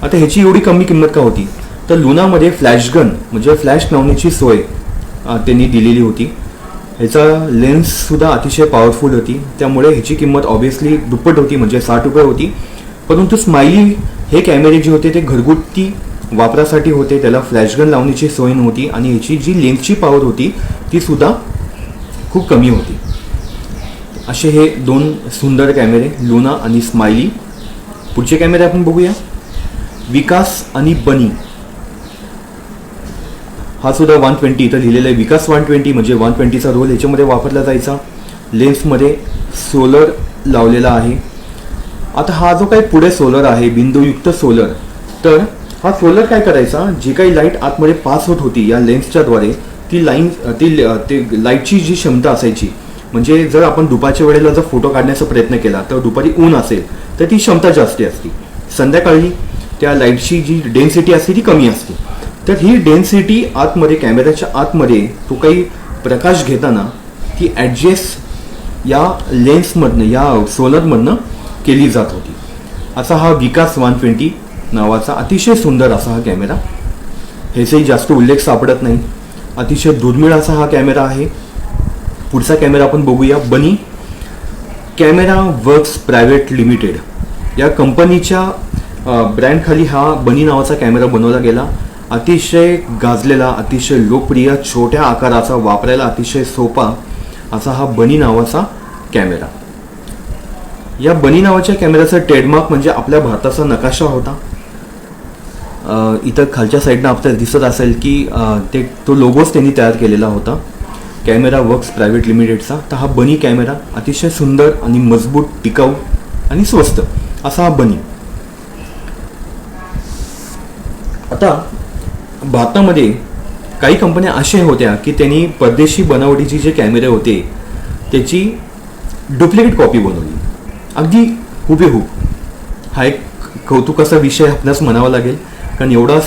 आता ह्याची एवढी कमी किंमत का होती, तर लुनामध्ये फ्लॅशगन म्हणजे फ्लॅश लावण्याची सोय त्यांनी दिलेली होती. ह्याचा लेन्ससुद्धा अतिशय पॉवरफुल होती, त्यामुळे ह्याची किंमत ऑब्व्हियसली दुप्पट होती म्हणजे 60 रुपये होती. परंतु स्माइली हे कॅमेरे जे होते ते घरगुती वापरासाठी होते, त्याला फ्लॅशगन लावण्याची सोय नव्हती आणि ह्याची जी लेन्सची पॉवर होती ती सुद्धा खूप कमी होती. असे हे 2 सुंदर कॅमेरे लुना आणि स्माइली. पुढचे कॅमेरे आपण बघूया. विकास आणि बनी. हा सुद्धा 120 इथं लिहिलेला आहे. विकास 120 म्हणजे 120चा रोल ह्याच्यामध्ये वापरला जायचा. लेन्समध्ये सोलर लावलेला आहे. आता हा जो काही पुढे सोलर आहे बिंदुयुक्त सोलर, तर हा सोलर काय करायचा, जी काही लाईट आतमध्ये पास होत होती या लेन्सच्या द्वारे ती लाईटची जी क्षमता असायची, म्हणजे जर आपण दुपारच्या वेळेला जर फोटो काढण्याचा प्रयत्न केला तर दुपारी ऊन असेल तर ती क्षमता जास्त असते. संध्याकाळी त्या लाईटची जी डेन्सिटी असते ती कमी असते. तर ही डेन्सिटी आतमध्ये कॅमेऱ्याच्या आतमध्ये तो काही प्रकाश घेताना ती ॲडजस्ट या लेन्समधनं या सोलरमधनं केली जात होती. असा हा विकास 120 नावाचा अतिशय सुंदर असा हा कॅमेरा. ह्याचाही जास्त उल्लेख सापडत नाही. अतिशय दुर्मिळ असा हा कॅमेरा आहे. पुढचा कॅमेरा आपण बघूया. बनी कॅमेरा वर्क्स प्रायव्हेट लिमिटेड या कंपनीच्या ब्रँडखाली हा बनी नावाचा कॅमेरा बनवला गेला. अतिशय गाजलेला, अतिशय लोकप्रिय, छोट्या आकाराचा, वापरायला अतिशय सोपा असा हा बनी नावाचा कॅमेरा. या बनी नावाच्या कॅमेऱ्याचा ट्रेडमार्क म्हणजे आपल्या भारताचा नकाशा होता. इथं खालच्या साईडनं आपल्याला दिसत असेल की तो लोगोच त्यांनी तयार केलेला होता, कॅमेरा वर्क्स प्रायव्हेट लिमिटेडचा. तर हा बनी कॅमेरा अतिशय सुंदर आणि मजबूत, टिकाऊ आणि स्वस्त असा हा बनी. आता भारतामध्ये काही कंपन्या अशा होत्या की त्यांनी परदेशी बनावटीचे जे कॅमेरे होते त्याची डुप्लिकेट कॉपी बनवली, अगदी हुबेहूब. हा एक कौतुकाचा विषय आपल्यास म्हणावा लागेल, कारण एवढा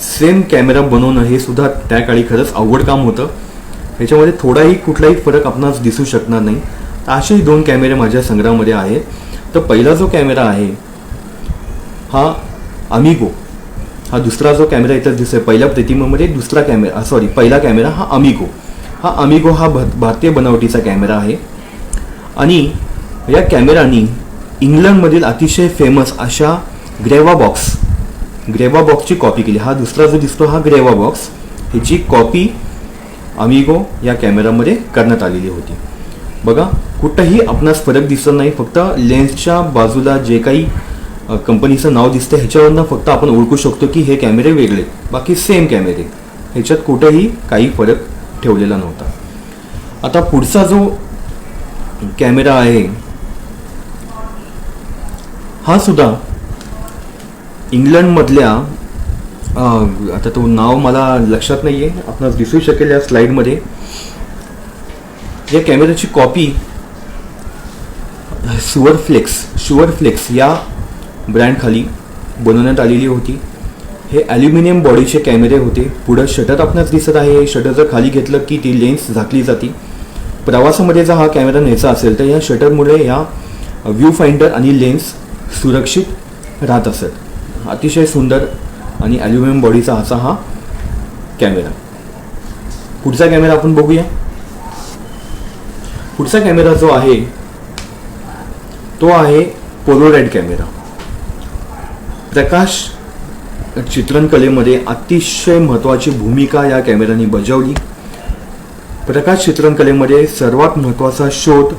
सेम कॅमेरा बनवणं हे सुद्धा त्या काळी खरंच अवघड काम होतं. ह्याच्यामध्ये थोडाही कुठलाही फरक आपणास दिसू शकणार नाही. तर असेही 2 कॅमेरे माझ्या संग्रहामध्ये आहेत. तर पहिला जो कॅमेरा आहे हा अमिगो. हा दुसरा जो कॅमेरा इथं दिसतोय पहिल्या प्रतिमेमध्ये, पहिला कॅमेरा हा अमिगो. हा अमिगो हा भारतीय बनावटीचा कॅमेरा आहे. आणि या कॅमेरानी इंग्लंडमधील अतिशय फेमस अशा ग्रेवा बॉक्सची कॉपी केली. हा दुसरा जो दिसतो हा ग्रेवा बॉक्स, ह्याची कॉपी अमिगो या कॅमेरामध्ये करण्यात आलेली होती. बघा, कुठंही आपणास फरक दिसत नाही. फक्त लेन्सच्या बाजूला जे काही कंपनीचं नाव दिसतं ह्याच्यावरनं फक्त आपण ओळखू शकतो की हे कॅमेरे वेगळे, बाकी सेम कॅमेरे. ह्याच्यात कुठेही काही फरक ठेवलेला नव्हता. आता पुढचा जो कॅमेरा आहे हा सुद्धा इंग्लंडमधल्या, आता तो नाव मला लक्षात नाही आहे, आपणास दिसू शकेल या स्लाईडमध्ये. या कॅमेऱ्याची कॉपी शुअरफ्लेक्स या ब्रँडखाली बनवण्यात आलेली होती. हे ॲल्युमिनियम बॉडीचे कॅमेरे होते. पुढं शटर आपणास दिसत आहे. शटर जर खाली घेतलं की ती लेन्स झाकली जाते. प्रवासामध्ये जर हा कॅमेरा न्यायचा असेल तर या शटरमुळे या व्ह्यू फाइंडर आणि लेन्स सुरक्षित राहत असत. अतिशय सुंदर आणि ॲल्युमिनियम बॉडीचा असा हा कॅमेरा. पुढचा कॅमेरा आपण बघूया. पुढचा कॅमेरा जो आहे तो आहे पोलोराईड कॅमेरा. प्रकाश चित्रण कलेमध्ये अतिशय महत्त्वाची भूमिका या कॅमेऱ्याने बजावली. प्रकाश चित्रण कलेमध्ये सर्वात महत्त्वाचा शोध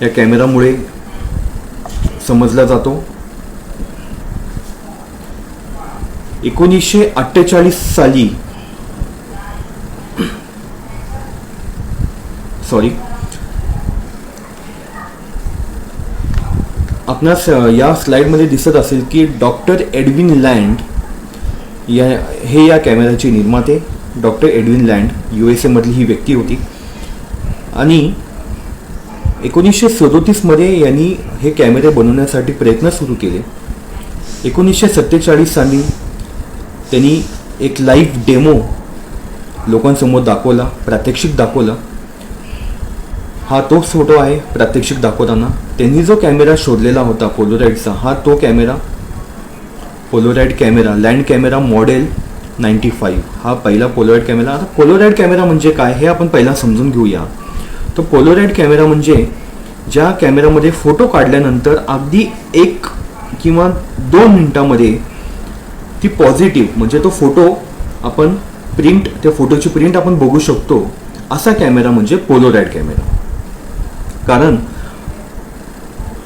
या कॅमेरामुळे समजला जातो. 1948 साली आपणास या स्लाइडमध्ये दिसत असेल की डॉक्टर एडविन लँड हे या कॅमेऱ्याचे निर्माते. डॉक्टर एडविन लँड USA मधली ही व्यक्ती होती आणि 1937 मध्ये यांनी हे कॅमेरे बनवण्यासाठी प्रयत्न सुरू केले. 1947 साली त्यांनी एक लाईव्ह डेमो लोकांसमोर दाखवला, प्रात्यक्षिक दाखवलं. हा तोच फोटो आहे प्रात्यक्षिक दाखवताना. त्यांनी जो कॅमेरा शोधलेला होता पोलोराईडचा, हा तो camera Polaroid camera, Land camera model 95 हा पहिला पोलोराईड कॅमेरा. आता पोलोराईड कॅमेरा म्हणजे काय हे आपण पहिला समजून घेऊया. तो पोलोराईड कॅमेरा म्हणजे ज्या कॅमेरामध्ये फोटो काढल्यानंतर अगदी 1 किंवा 2 मिनिटामध्ये ती पॉझिटिव्ह म्हणजे तो फोटो आपण त्या फोटोची प्रिंट आपण बघू शकतो असा कॅमेरा म्हणजे पोलोराईड कॅमेरा. कारण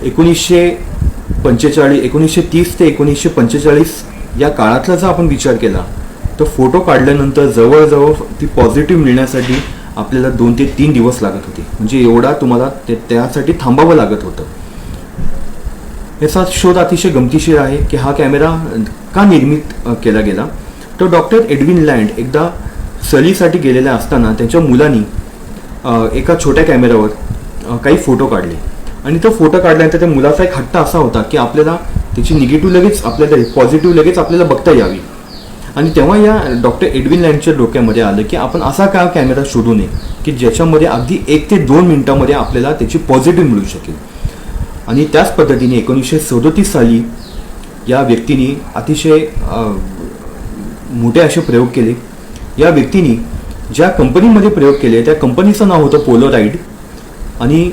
1930 ते 1945 या काळातला जर आपण विचार केला तर फोटो काढल्यानंतर जवळजवळ ती पॉझिटिव्ह मिळण्यासाठी आपल्याला 2 ते 3 दिवस लागत होते. म्हणजे एवढा तुम्हाला त्यासाठी थांबावं लागत होतं. याचा शोध अतिशय गमतीशीर आहे की हा कॅमेरा का निर्मित केला गेला. तर डॉक्टर एडविन लँड एकदा सहलीसाठी गेलेल्या असताना त्यांच्या मुलांनी एका छोट्या कॅमेऱ्यावर काही फोटो काढले आणि तो फोटो काढल्यानंतर त्या मुलाचा एक हट्ट असा होता की आपल्याला त्याची निगेटिव्ह लगेच आपल्याला पॉझिटिव्ह लगेच आपल्याला बघता यावी. आणि तेव्हा या डॉक्टर एडविन लँडच्या डोक्यामध्ये आलं की आपण असा का कॅमेरा शोधू नये की ज्याच्यामध्ये अगदी 1 ते 2 मिनिटामध्ये आपल्याला त्याची पॉझिटिव्ह मिळू शकेल. आणि त्याच पद्धतीने 1937 साली या व्यक्तीने अतिशय मोठे असे प्रयोग केले. या व्यक्तीने ज्या कंपनीमध्ये प्रयोग केले त्या कंपनीचं नाव होतं पोलोराईड. आणि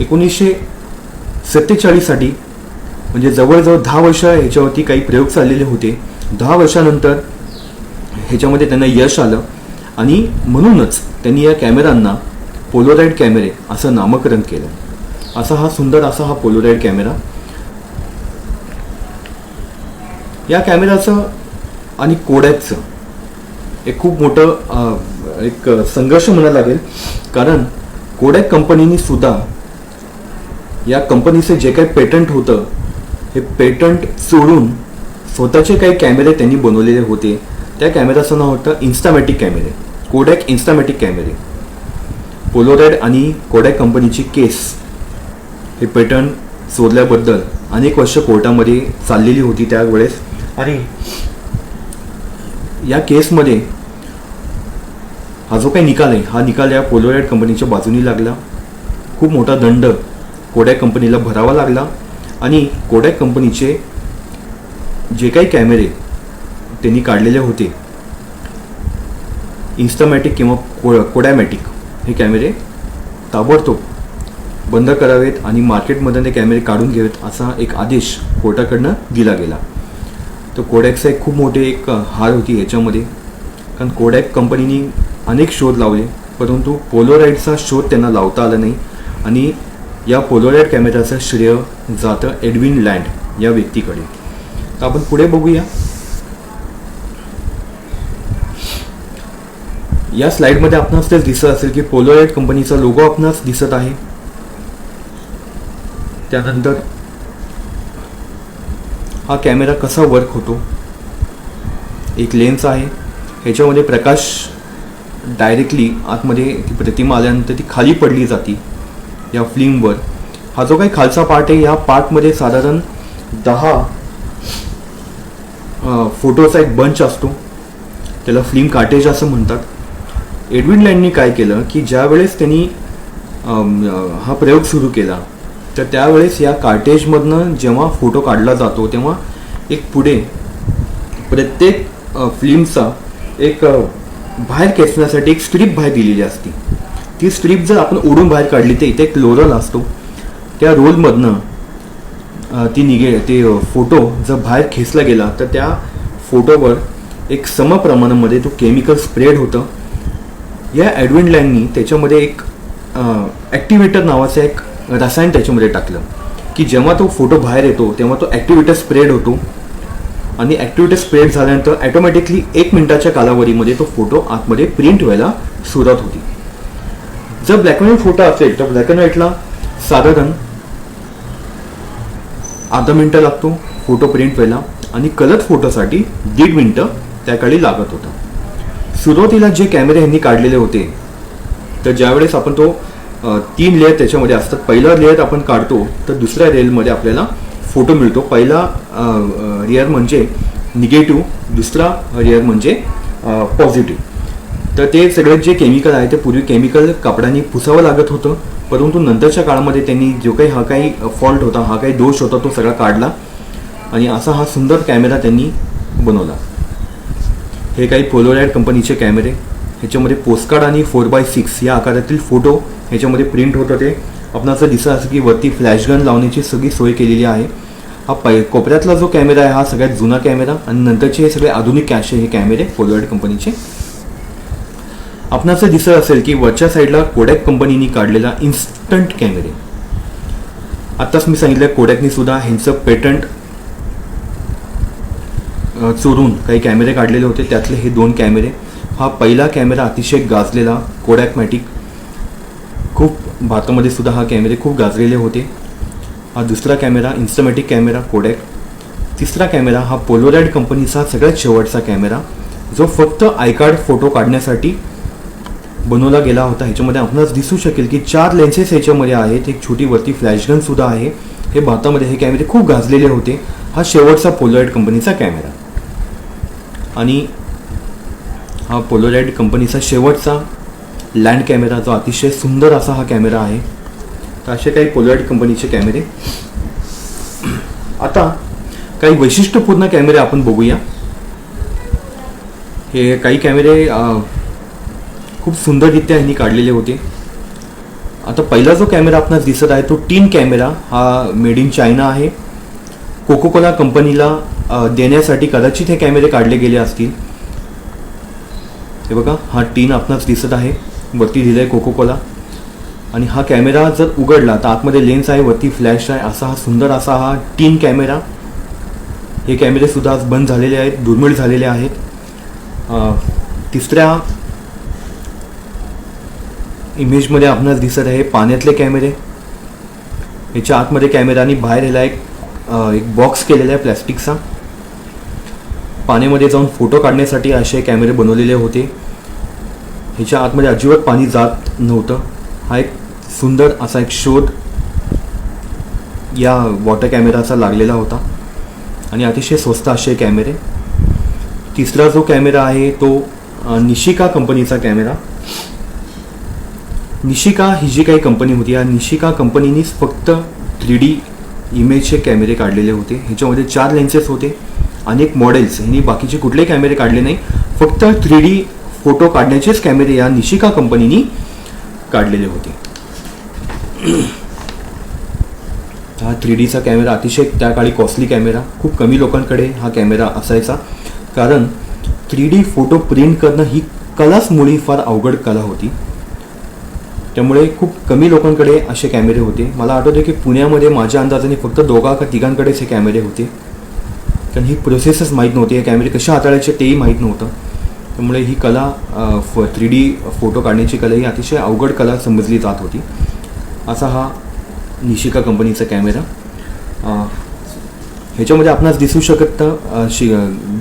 1947 साठी म्हणजे जवळजवळ 10 वर्ष ह्याच्यावरती काही प्रयोग चाललेले होते. 10 वर्षानंतर ह्याच्यामध्ये त्यांना यश आलं आणि म्हणूनच त्यांनी या कॅमेऱ्यांना पोलोराईड कॅमेरे असं नामकरण केलं. असा हा सुंदर असा हा पोलोराईड कॅमेरा. या कॅमेऱ्याचं आणि कोडॅकचं एक खूप मोठं एक संघर्ष म्हणायला लागेल, कारण कोडॅक कंपनीने सुद्धा या कंपनीचं जे काही पेटंट होतं हे पेटंट सोडून स्वतःचे काही कॅमेरे त्यांनी बनवलेले होते. त्या कॅमेऱ्याचं नाव होतं इन्स्टामॅटिक कॅमेरे, कोडॅक इन्स्टामॅटिक कॅमेरे. पोलोराईड आणि कोडॅक कंपनीची केस हे पेटंट शोधल्याबद्दल अनेक वर्ष कोर्टामध्ये चाललेली होती त्यावेळेस. आणि या केसमध्ये हा जो काही निकाल आहे हा निकाल या पोलोराईड कंपनीच्या बाजूनी लागला. खूप मोठा दंड कोडॅक कंपनीला भरावा लागला आणि कोडॅक कंपनीचे जे काही कॅमेरे त्यांनी काढलेले होते इन्स्टामॅटिक किंवा कोडॅमॅटिक हे कॅमेरे ताबडतोब बंद करावेत आणि मार्केटमधून ते कॅमेरे काढून घ्यावेत असा एक आदेश कोर्टाकडनं दिला गेला. तर कोडॅकचा एक खूप मोठे एक हार होती याच्यामध्ये, कारण कोडॅक कंपनीने अनेक शोध लावले परंतु पोलोराईडचा शोध त्यांना लावता आला नाही. आणि या पोलोराईड कॅमेऱ्याचं श्रेय जातं एडविन लँड या व्यक्तीकडे. तर आपण पुढे बघूया. या स्लाइडमध्ये आपणास तेच दिसत असेल की पोलोराईड कंपनीचा लोगो आपणास दिसत आहे. त्यानंतर हा कॅमेरा कसा वर्क होतो, एक लेन्स आहे ह्याच्यामध्ये प्रकाश डायरेक्टली आतमध्ये ती प्रतिमा आल्यानंतर ती खाली पडली जाते या फिल्मवर. हा जो काही खालचा पार्ट आहे या पार्टमध्ये साधारण 10 फोटोचा एक बंच असतो, त्याला फिल्म कार्टेज असं म्हणतात. एडविन लँडनी काय केलं की ज्या वेळेस त्यांनी हा प्रयोग सुरू केला तर त्यावेळेस या कार्टेजमधनं जेव्हा फोटो काढला जातो तेव्हा एक पुढे प्रत्येक फिल्मचा एक बाहेर खेचण्यासाठी एक स्ट्रीप बाहेर दिलेली असते. ती स्ट्रीप जर आपण ओढून बाहेर काढली तर इथे एक रोल असतो, त्या रोलमधनं ते फोटो जर बाहेर खेचला गेला तर त्या फोटोवर एक समप्रमाणामध्ये तो केमिकल स्प्रेड होतं. या एडविन लँडनी त्याच्यामध्ये एक ॲक्टिवेटर नावाचं एक रसायन त्याच्यामध्ये टाकलं की जेव्हा तो फोटो बाहेर येतो तेव्हा तो ॲक्टिवेटर स्प्रेड होतो आणि ॲक्टिवेटर स्प्रेड झाल्यानंतर ॲटोमॅटिकली 1 मिनिटाच्या कालावधीमध्ये तो फोटो आतमध्ये प्रिंट व्हायला सुरुवात होती. जर ब्लॅक अँड व्हाईट फोटो असेल तर ब्लॅक अँड व्हाईटला साधारण अर्धा मिनिटं लागतो फोटो प्रिंट व्हायला आणि कलर फोटोसाठी 1.5 मिनिटं त्याकाळी लागत होता. सुरुवातीला जे कॅमेरे ह्यांनी काढलेले होते तर ज्यावेळेस आपण तो 3 लेअर त्याच्यामध्ये असतात. पहिला लेअर आपण काढतो तर दुसऱ्या लेअरमध्ये आपल्याला फोटो मिळतो. पहिला लेअर म्हणजे निगेटिव्ह, दुसरा लेअर म्हणजे पॉझिटिव्ह. तर ते सगळं जे केमिकल आहे ते पूर्वी केमिकल कापडाने पुसावं लागत होतं, परंतु नंतरच्या काळामध्ये त्यांनी जो काही हा काही फॉल्ट होता, हा काही दोष होता तो सगळा काढला आणि असा हा सुंदर कॅमेरा त्यांनी बनवला. हे काही पोलोराईड कंपनीचे कॅमेरे, ह्याच्यामध्ये पोस्टकार्ड आणि 4x6 या आकारातील फोटो ह्याच्यामध्ये प्रिंट होत होते. आपणाला दिसत असं की वरती फ्लॅशगन लावण्याची सगळी सोय केलेली आहे. हा कोपऱ्यातला जो कॅमेरा आहे हा सगळ्यात जुना कॅमेरा आणि नंतरचे हे सगळे आधुनिक कॅश हे कॅमेरे पोलोराईड कंपनीचे. आपणाला दिसत असेल की वरच्या साईडला कोडॅक कंपनीने काढलेला इन्स्टंट कॅमेरे. आत्ताच मी सांगितलं कोडॅकने सुद्धा ह्यांचं पेटंट चोरून काही कॅमेरे काढलेले होते, त्यातले हे 2 कॅमेरे. हा पहिला कॅमेरा अतिशय गाजलेला कोडॅकमॅटिक, खूप भारतामध्ये सुद्धा हा कॅमेरे खूप गाजलेले होते. हा दुसरा कॅमेरा इन्स्टामॅटिक कॅमेरा कोडॅक. तिसरा कॅमेरा हा पोलोराईड कंपनीचा सगळ्यात शेवटचा कॅमेरा जो फक्त आय कार्ड फोटो काढण्यासाठी बनवला गेला होता. ह्याच्यामध्ये आपणास दिसू शकेल की 4 लेन्सेस ह्याच्यामध्ये आहेत, एक छोटी वरती फ्लॅशगन सुद्धा आहे. हे भारतामध्ये हे कॅमेरे खूप गाजलेले होते. हा शेवटचा पोलोराईड कंपनीचा कॅमेरा आणि हा पोलोराईड कंपनीचा शेवटचा लँड कॅमेरा जो अतिशय सुंदर असा हा कॅमेरा आहे. तर असे काही पोलोराईड कंपनीचे कॅमेरे. आता काही वैशिष्ट्यपूर्ण कॅमेरे आपण बघूया. हे काही कॅमेरे खूप सुंदररित्या यांनी काढलेले होते. आता पहिला जो कॅमेरा आपणास दिसत आहे तो टीन कॅमेरा, हा मेड इन चायना आहे. कोको कोला कंपनीला देण्यासाठी कदाचित हे कॅमेरे काढले गेले असतील. हे बघा, हा टीन आपणास दिसत आहे, वरती दिलं आहे कोको कोला. आणि हा कॅमेरा जर उघडला तर आतमध्ये लेन्स आहे, वरती फ्लॅश आहे. असा हा सुंदर असा हा टीन कॅमेरा. हे कॅमेरे सुद्धा आज बंद झालेले आहेत, दुर्मिळ झालेले आहेत. तिसऱ्या इमेजमध्ये आपणास दिसत आहे पाण्यातले कॅमेरे. ह्याच्या आतमध्ये कॅमेरा आणि बाहेर ह्याला एक बॉक्स केलेला आहे प्लॅस्टिकचा. पाण्यामध्ये जाऊन फोटो काढण्यासाठी असे कॅमेरे बनवलेले होते. ह्याच्या आतमध्ये अजिबात पाणी जात नव्हतं. हा एक सुंदर असा एक शोध या वॉटर कॅमेराचा लागलेला होता आणि अतिशय स्वस्त असे कॅमेरे. तिसरा जो कॅमेरा आहे तो निशिका कंपनीचा कॅमेरा. निशिका ही जी काही कंपनी होती, या निशिका कंपनीनीच फक्त 3D इमेजचे कॅमेरे काढलेले होते. ह्याच्यामध्ये 4 लेन्सेस होते, अनेक मॉडेल्स. ह्यांनी बाकीचे कुठलेही कॅमेरे काढले नाही, फक्त 3D फोटो काढण्याचेच कॅमेरे या निशिका कंपनीनी काढलेले होते. हा 3Dचा कॅमेरा अतिशय त्या काळी कॉस्टली कॅमेरा. खूप कमी लोकांकडे हा कॅमेरा असायचा, कारण 3D फोटो प्रिंट करणं ही कलाच मुळी फार अवघड कला होती. त्यामुळे खूप कमी लोकांकडे असे कॅमेरे होते. मला आठवते की पुण्यामध्ये माझ्या अंदाजाने फक्त 2 का 3कांकडेच हे कॅमेरे होते, कारण ही प्रोसेसच माहीत नव्हती. हे कॅमेरे कसे हाताळायचे तेही माहीत नव्हतं. त्यामुळे ही कला 3D फोटो काढण्याची कला ही अतिशय अवघड कला समजली जात होती. असा हा निशिका कंपनीचा कॅमेरा. ह्याच्यामध्ये आपणास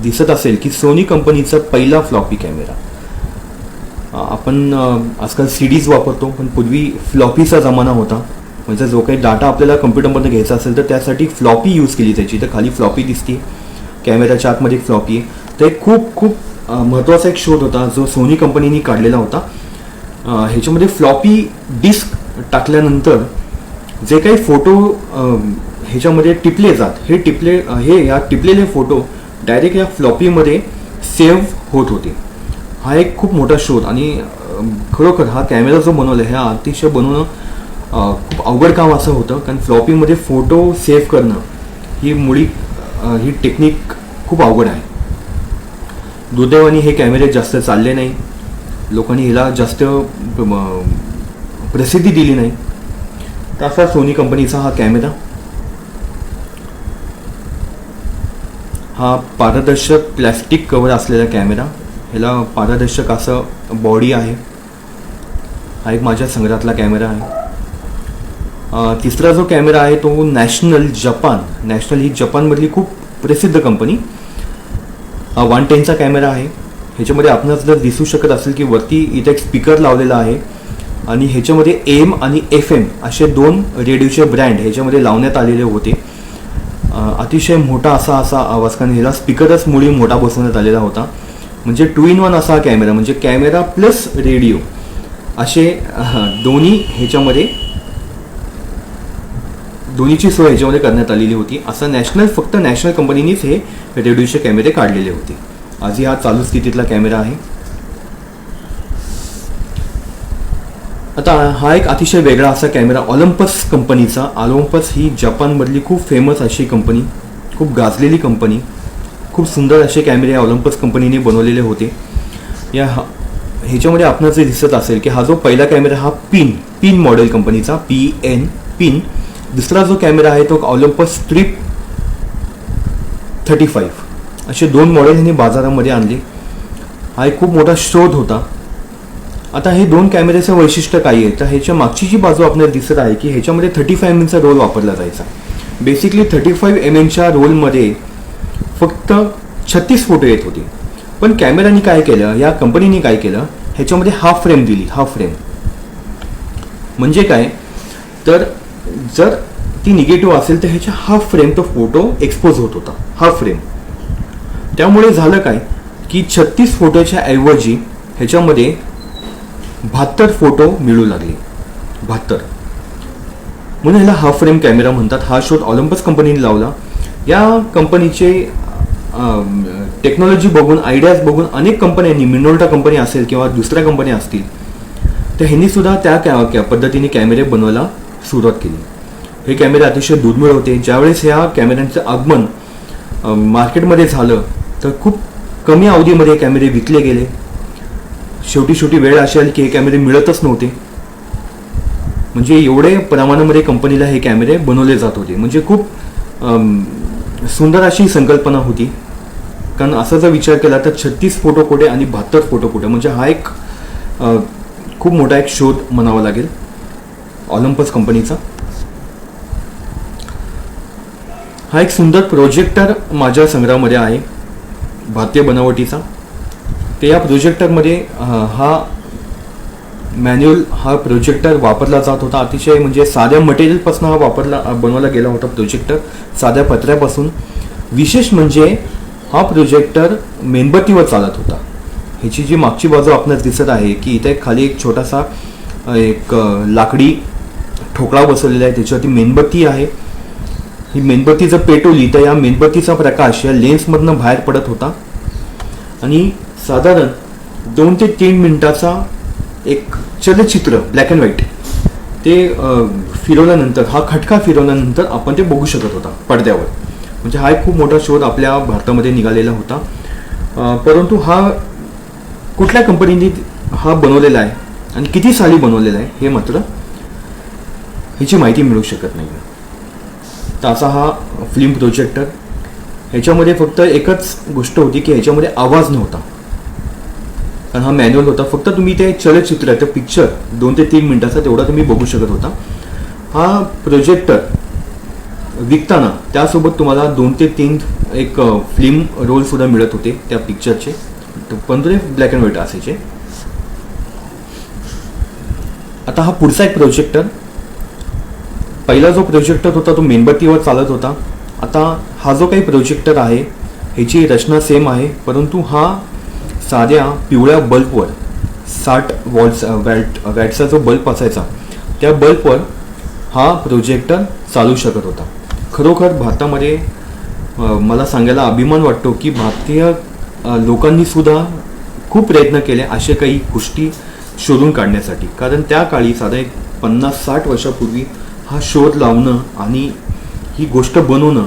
दिसत असेल की सोनी कंपनीचा पहिला फ्लॉपी कॅमेरा. आपण आजकाल CDज वापरतो, पण पूर्वी फ्लॉपीचा जमाना होता. म्हणजे जो काही डाटा आपल्याला कम्प्युटरमधून घ्यायचा असेल तर त्यासाठी फ्लॉपी यूज केली जायची. तर खाली फ्लॉपी दिसते, कॅमेऱ्याच्या आतमध्ये फ्लॉपी आहे. तर एक खूप महत्त्वाचा एक शोध होता जो सोनी कंपनीने काढलेला होता. ह्याच्यामध्ये फ्लॉपी डिस्क टाकल्यानंतर जे काही फोटो ह्याच्यामध्ये टिपले जात, हे या टिपलेले फोटो डायरेक्ट या फ्लॉपीमध्ये सेव्ह होत होते. हा एक खूप मोठा शोध. आणि खरोखर हा कॅमेरा जो बनवला आहे, हा अतिशय बनवणं खूप अवघड काम असं होतं, कारण फ्लॉपीमध्ये फोटो सेव्ह करणं ही टेक्निक खूप अवघड आहे. दुर्दैवाने हे कॅमेरे जास्त चालले नाही, लोकांनी ह्याला जास्त प्रसिद्धी दिली नाही. तसा सोनी कंपनीचा हा कॅमेरा. हा पारदर्शक प्लॅस्टिक कव्हर असलेला कॅमेरा. ह्याला पारदर्शक असं बॉडी आहे. हा एक माझ्या संग्रहातला कॅमेरा आहे. तिसरा जो कॅमेरा आहे तो नॅशनल ही जपानमधली खूप प्रसिद्ध कंपनी. 110चा कॅमेरा आहे. ह्याच्यामध्ये आपणास जर दिसू शकत असेल की वरती इथे एक स्पीकर लावलेला आहे आणि ह्याच्यामध्ये AM आणि FM असे 2 रेडिओचे ब्रँड ह्याच्यामध्ये लावण्यात आलेले होते. अतिशय मोठा असा आवाज, कारण ह्याला स्पीकरच मुळी मोठा बसवण्यात आलेला होता. म्हणजे 2 in 1 असा कॅमेरा, म्हणजे कॅमेरा प्लस रेडिओ असे दोन्ही दोन्हीची सोय ह्याच्यामध्ये करण्यात आलेली होती. असं फक्त नॅशनल कंपनीनेच हे रेडिओचे कॅमेरे काढलेले होते. आजही हा चालू स्थितीतला कॅमेरा आहे. आता हा एक अतिशय वेगळा असा कॅमेरा ऑलिम्पस कंपनीचा. ऑलिम्पस ही जपानमधली खूप फेमस अशी कंपनी, खूप गाजलेली कंपनी. खूप सुंदर असे कॅमेरे ऑलिम्पस कंपनीने बनवलेले होते. ह्याच्यामध्ये आपणास जे दिसत असेल की हा जो पहिला कॅमेरा हा पिन मॉडेल कंपनीचा पिन. दुसरा जो कॅमेरा आहे तो ऑलिम्पस ट्रिप 35 असे 2 मॉडेल ह्यांनी बाजारामध्ये आणले. हा एक खूप मोठा शोध होता. आता हे 2 कॅमेऱ्याचं वैशिष्ट्य काय आहे, तर ह्याच्या मागची जी बाजू आपल्याला दिसत आहे की ह्याच्यामध्ये 35 mm चा रोल वापरला जायचा. बेसिकली 35 mm रोलमध्ये फक्त 36 फोटो येत होते. पण कॅमेरानी काय केलं, या कंपनीने काय केलं, ह्याच्यामध्ये हाफ फ्रेम दिली. हाफ फ्रेम म्हणजे काय, तर जर ती निगेटिव्ह असेल तर ह्याच्या हाफ फ्रेम तो फोटो एक्सपोज होत होता. Half frame. त्यामुळे झालं काय की 36 फोटोच्या ऐवजी ह्याच्यामध्ये 72 फोटो मिळू लागले. 72 म्हणून ह्याला हाफ फ्रेम कॅमेरा म्हणतात. हा शोध ऑलिम्पस कंपनीने लावला. या कंपनीचे टेक्नॉलॉजी बघून, आयडियाज बघून अनेक कंपन्यांनी, मिनोल्टा कंपनी असेल किंवा दुसऱ्या कंपन्या असतील, तर ह्यांनी सुद्धा त्या पद्धतीने कॅमेरे बनवायला सुरुवात केली. हे कॅमेरे अतिशय दुर्मिळ होते. ज्यावेळेस ह्या कॅमेऱ्यांचं आगमन मार्केटमध्ये झालं तर खूप कमी अवधीमध्ये हे कॅमेरे विकले गेले. शेवटी वेळ अशी आली की हे कॅमेरे मिळतच नव्हते. म्हणजे एवढे प्रमाणामध्ये कंपनीला हे कॅमेरे बनवले जात होते. म्हणजे खूप सुंदर अशी संकल्पना होती. कारण असा जर विचार केला तर 36 फोटो कोडे आणि 72 फोटो कोडे म्हणजे हा एक खूप मोठा एक शोध म्हणावा लागेल ऑलिम्पस कंपनीचा. हा एक सुंदर प्रोजेक्टर माझ्या संग्रहामध्ये आहे भारतीय बनावटीचा. ते या प्रोजेक्टरमध्ये हा मॅन्युअल हा प्रोजेक्टर वापरला जात होता. अतिशय म्हणजे साध्या मटेरियलपासून हा बनवला गेला होता प्रोजेक्टर, साध्या पत्र्यापासून. विशेष म्हणजे हा प्रोजेक्टर मेणबत्तीवर चालत होता. ह्याची जी मागची बाजू आपल्याला दिसत आहे की इथे खाली एक छोटासा एक लाकडी ठोकळा बसवलेला आहे, त्याच्यावरती मेणबत्ती आहे. ही मेणबत्ती जर पेटवली तर या मेणबत्तीचा प्रकाश या लेन्समधनं बाहेर पडत होता आणि साधारण 2 ते 3 मिनिटाचा एक चलचित्र ब्लॅक अँड व्हाईट ते फिरवल्यानंतर, हा खटका फिरवल्यानंतर आपण ते बघू शकत होता पडद्यावर. म्हणजे हा एक खूप मोठा शोध आपल्या भारतामध्ये निघालेला होता. परंतु हा कुठल्या कंपनीने हा बनवलेला आहे आणि किती साली बनवलेला आहे हे मात्र ह्याची माहिती मिळू शकत नाही. तर असा हा फिल्म प्रोजेक्टर. ह्याच्यामध्ये फक्त एकच गोष्ट होती की ह्याच्यामध्ये आवाज नव्हता, कारण हा मॅन्युअल होता. फक्त तुम्ही ते चलचित्र, ते पिक्चर 2 ते 3 मिनिटाचा तेवढा तुम्ही बघू शकत होता. हा प्रोजेक्टर विकताना त्यासोबत तुम्हाला 2 ते 3 एक फिल्म रोल सुद्धा मिळत होते त्या पिक्चरचे, पण ते ब्लॅक अँड व्हाईट असायचे. आता हा पुढचा एक प्रोजेक्टर. पहिला जो प्रोजेक्टर होता तो मेणबत्तीवर चालत होता. आता हा जो काही प्रोजेक्टर आहे ह्याची रचना सेम आहे, परंतु हा साध्या पिवळ्या बल्बवर 60 वॅटचा जो बल्ब असायचा त्या बल्बवर हा प्रोजेक्टर चालू शकत होता. खरोखर भारतामध्ये मला सांगायला अभिमान वाटतो की भारतीय लोकांनी सुद्धा खूप प्रयत्न केले अशा काही गोष्टी शोधून काढण्यासाठी. कारण त्या काळी साधा एक 50-60 वर्षापूर्वी हा शोध लावणं आणि ही गोष्ट बनवणं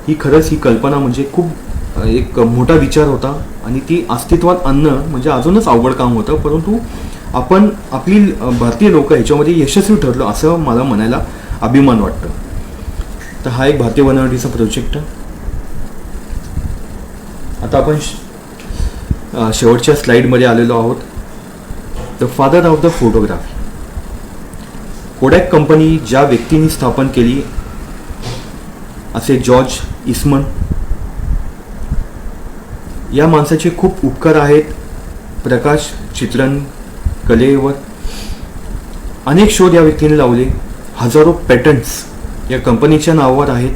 ही खरंच ही कल्पना म्हणजे खूप एक मोठा विचार होता आणि ती अस्तित्वात आणणं म्हणजे अजूनच अवघड काम होतं. परंतु आपण आपली भारतीय लोक ह्याच्यामध्ये यशस्वी ठरलो असं मला म्हणायला अभिमान वाटतं. तर हा एक भारतीय बनावटीचा प्रोजेक्ट. आता आपण शेवटच्या स्लाइडमध्ये आलेलो आहोत. The father of the photography. Kodak company ज्या व्यक्तीने स्थापन केली असे जॉर्ज इस्मन, या माणसाचे खूप उपकार आहेत प्रकाश चित्रण कलेवर. अनेक शोध या व्यक्तीने लावले. हजारो पॅटंट्स या कंपनीच्या नावावर आहेत.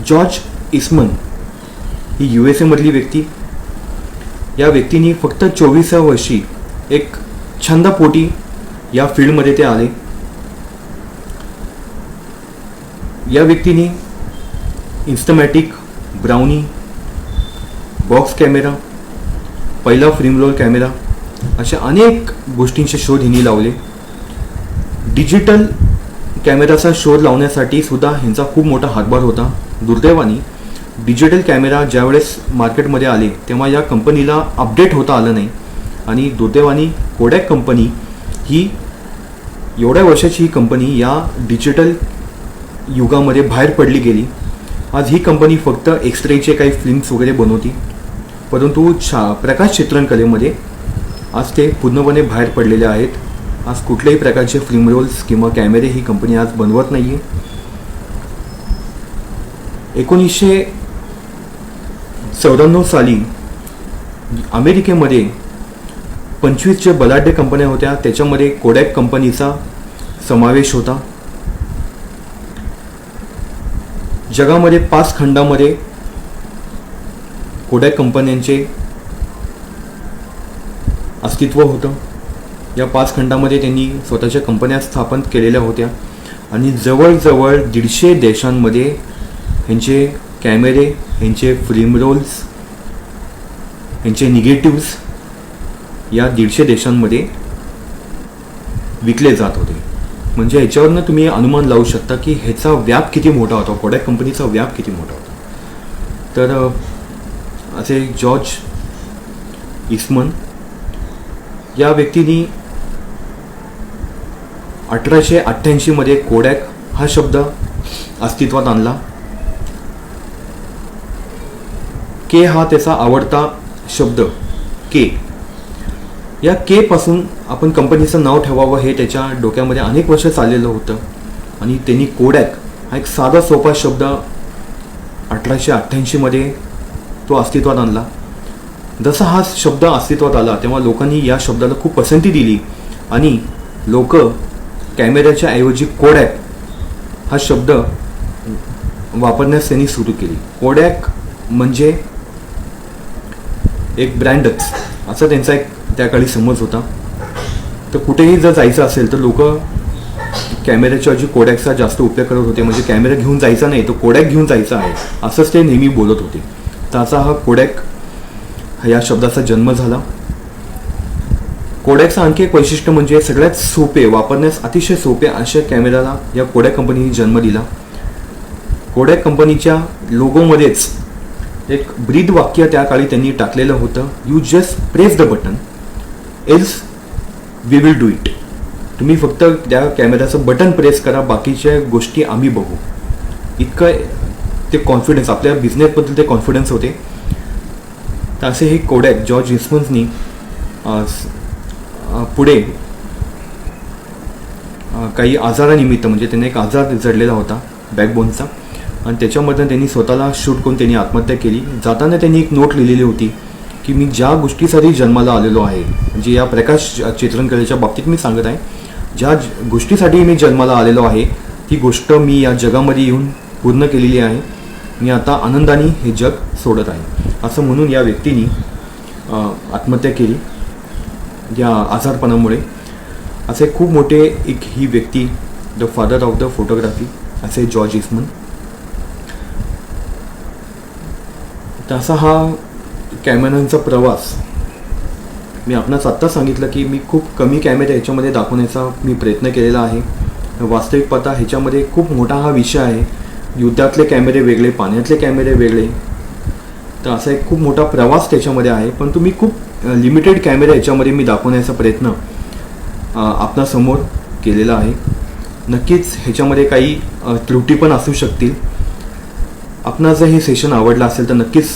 जॉर्ज इस्मन ही USA मधली व्यक्ती. या व्यक्तीने फक्त 24व्या वर्षी एक छंदपोटी या फील्डमध्ये ते आले. या व्यक्तीने इन्स्टमॅटिक, ब्राउनी, बॉक्स कॅमेरा, पहिला फिल्म रोल कॅमेरा अशा अनेक गोष्टींचे शोध हिने लावले. डिजिटल कॅमेराचा शोध लावण्यासाठी सुद्धा ह्यांचा खूप मोठा हातभार होता. दुर्दैवाने डिजिटल कॅमेरा ज्यावेळेस मार्केटमध्ये आले तेव्हा या कंपनीला अपडेट होता आलं नाही आणि दुर्दैवाने कोडॅक कंपनी ही एवढ्या वर्षाची ही कंपनी या डिजिटल युगामध्ये बाहेर पडली गेली. आज ही कंपनी फक्त एक्सरेचे काही फिल्म्स वगैरे बनवती, परंतु प्रकाश चित्रण कलेमध्ये आज ते पूर्णपणे बाहेर पडलेले आहेत. आज कुठल्याही प्रकारचे फिल्म रोल्स किंवा कॅमेरे ही कंपनी आज बनवत नाही आहे. 1994 साली अमेरिकेमध्ये 25 जे बलाढ्य कंपन्या होत्या त्याच्यामध्ये कोडॅक कंपनीचा समावेश होता. जगामध्ये 5 खंडामध्ये कोडॅक कंपन्यांचे अस्तित्व होतं. या 5 खंडामध्ये त्यांनी स्वतःच्या कंपन्या स्थापन केलेल्या होत्या आणि जवळजवळ 150 देशांमध्ये ह्यांचे कॅमेरे, ह्यांचे फिल्म रोल्स, ह्यांचे निगेटिव्स या 150 देशांमध्ये विकले जात होते. म्हणजे ह्याच्यावरनं तुम्ही अनुमान लावू शकता की ह्याचा व्याप किती मोठा होता, कोडॅक कंपनीचा व्याप किती मोठा होता. तर असे जॉर्ज इस्मन या व्यक्तीने 1888 कोडॅक हा शब्द अस्तित्वात आणला. के हा त्याचा आवडता शब्द, के. या के पासून आपण कंपनीचं नाव ठेवावं हे त्याच्या डोक्यामध्ये अनेक वर्ष चाललेलं होतं. आणि त्यांनी कोडॅक हा एक साधा सोपा शब्द 1888 तो अस्तित्वात आणला. जसा हा शब्द अस्तित्वात आला तेव्हा लोकांनी या शब्दाला खूप पसंती दिली आणि लोक कॅमेऱ्याच्या ऐवजी कोडॅक हा शब्द वापरण्यास त्यांनी सुरू केली. कोडॅक म्हणजे एक ब्रँडच असा त्यांचा एक त्या काळी समज होता. तर कुठेही जर जायचं असेल तर लोक कॅमेऱ्याच्या ऐवजी कोडॅकचा जास्त उपयोग करत होते. म्हणजे कॅमेरा घेऊन जायचा नाही, तो कोडॅक घेऊन जायचा आहे असंच ते नेहमी बोलत होते. त्याचा हा कोडॅक या शब्दाचा जन्म झाला. कोडॅकचं आणखी एक वैशिष्ट्य म्हणजे सगळ्यात सोपे, वापरण्यास अतिशय सोपे अशा कॅमेऱ्याला या कोडॅक कंपनीने जन्म दिला. कोडॅक कंपनीच्या लोगोमध्येच एक ब्रीद वाक्य त्या काळी त्यांनी टाकलेलं होतं, you just press the button else we will do it. तुम्ही फक्त त्या कॅमेऱ्याचं बटन प्रेस करा, बाकीच्या गोष्टी आम्ही बघू. इतकं ते कॉन्फिडन्स, आपल्या बिझनेसबद्दल ते कॉन्फिडन्स होते. तर असे हे कोडॅक जॉर्ज इस्मन्सनी पुढे काही आजारानिमित्त, म्हणजे त्यांना एक आजार जडलेला होता बॅकबोनचा, आणि त्याच्यामधून त्यांनी स्वतःला शूट करून त्यांनी आत्महत्या केली. जाताना त्यांनी एक नोट लिहिलेली होती की मी ज्या गोष्टीसाठी जन्माला आलेलो आहे, म्हणजे या प्रकाश चित्रणकलेच्या बाबतीत मी सांगत आहे, ज्या गोष्टीसाठी मी जन्माला आलेलो आहे ती गोष्ट मी या जगामध्ये येऊन पूर्ण केलेली आहे. मी आता आनंदाने हे जग सोडत आहे, असं म्हणून या व्यक्तीने आत्महत्या केली या आजारपणामुळे. असे खूप मोठे एक ही व्यक्ती, the father of the photography असे जॉर्ज इस्मन. तसा हा कॅमेऱ्यांचा प्रवास मी आपणास आत्ता सांगितलं की मी खूप कमी कॅमेरे ह्याच्यामध्ये दाखवण्याचा मी प्रयत्न केलेला आहे. वास्तविक पाहता ह्याच्यामध्ये खूप मोठा हा विषय आहे. युद्धातले कॅमेरे वेगळे, पाण्यातले कॅमेरे वेगळे, तर असा एक खूप मोठा प्रवास त्याच्यामध्ये आहे. पण तुम्ही खूप लिमिटेड कॅमेरे ह्याच्यामध्ये मी दाखवण्याचा प्रयत्न आपणासमोर केलेला आहे. नक्कीच ह्याच्यामध्ये काही त्रुटी पण असू शकतील. आपणास जर हे सेशन आवडलं असेल तर नक्कीच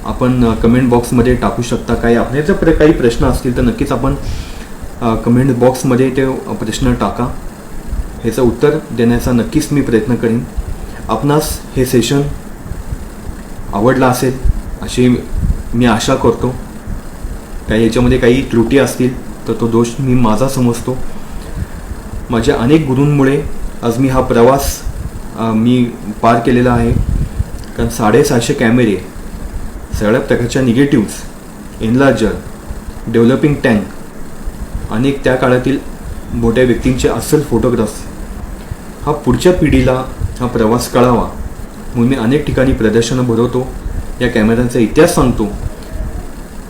आपण कमेंट बॉक्समध्ये टाकू शकता. काही जर काही प्रश्न असतील तर नक्कीच आपण कमेंट बॉक्समध्ये ते प्रश्न टाका. ह्याचं उत्तर देण्याचा नक्कीच मी प्रयत्न करीन. आपणास हे सेशन आवडलं असेल अशी मी आशा करतो. ह्याच्यामध्ये काही त्रुटी असतील तर तो दोष मी माझा समजतो. माझ्या अनेक गुरूंमुळे आज मी हा प्रवास मी पार केलेला आहे. कारण 750 कॅमेरे, सगळ्या प्रकारच्या निगेटिव्स, एनलार्जर, डेव्हलपिंग टँक, अनेक त्या काळातील मोठ्या व्यक्तींचे अस्सल फोटोग्राफ्स, हा पुढच्या पिढीला हा प्रवास कळावा म्हणून मी अनेक ठिकाणी प्रदर्शनं भरवतो. या कॅमेऱ्यांचा इतिहास सांगतो.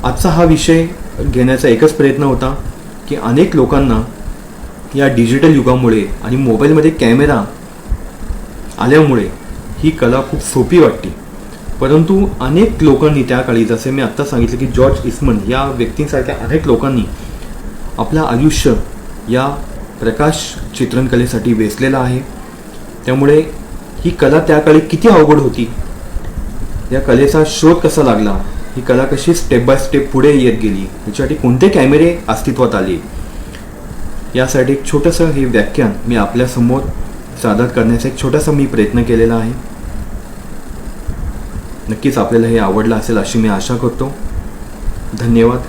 आजचा हा विषय घेण्याचा एकच प्रयत्न होता की अनेक लोकांना या डिजिटल युगामुळे आणि मोबाईलमध्ये कॅमेरा आल्यामुळे ही कला खूप सोपी वाटते. परंतु अनेक लोकांनी त्या काळी, जसे मी आत्ता सांगितलं की जॉर्ज इस्मन या व्यक्तींसारख्या अनेक लोकांनी आपलं आयुष्य या प्रकाश चित्रणकलेसाठी वेचलेलं आहे. त्यामुळे ही कला त्या काळी किती अवघड होती, या कलेचा शोध कसा लागला, ही कला कशी स्टेप बाय स्टेप पुढे येत गेली, याच्यासाठी कोणते कॅमेरे अस्तित्वात आले, यासाठी एक छोटंसं हे व्याख्यान मी आपल्यासमोर सादर करण्याचा एक छोटासा मी प्रयत्न केलेला आहे. नक्कीच आपल्याला हे आवडलं असेल अशी मी आशा करतो. धन्यवाद.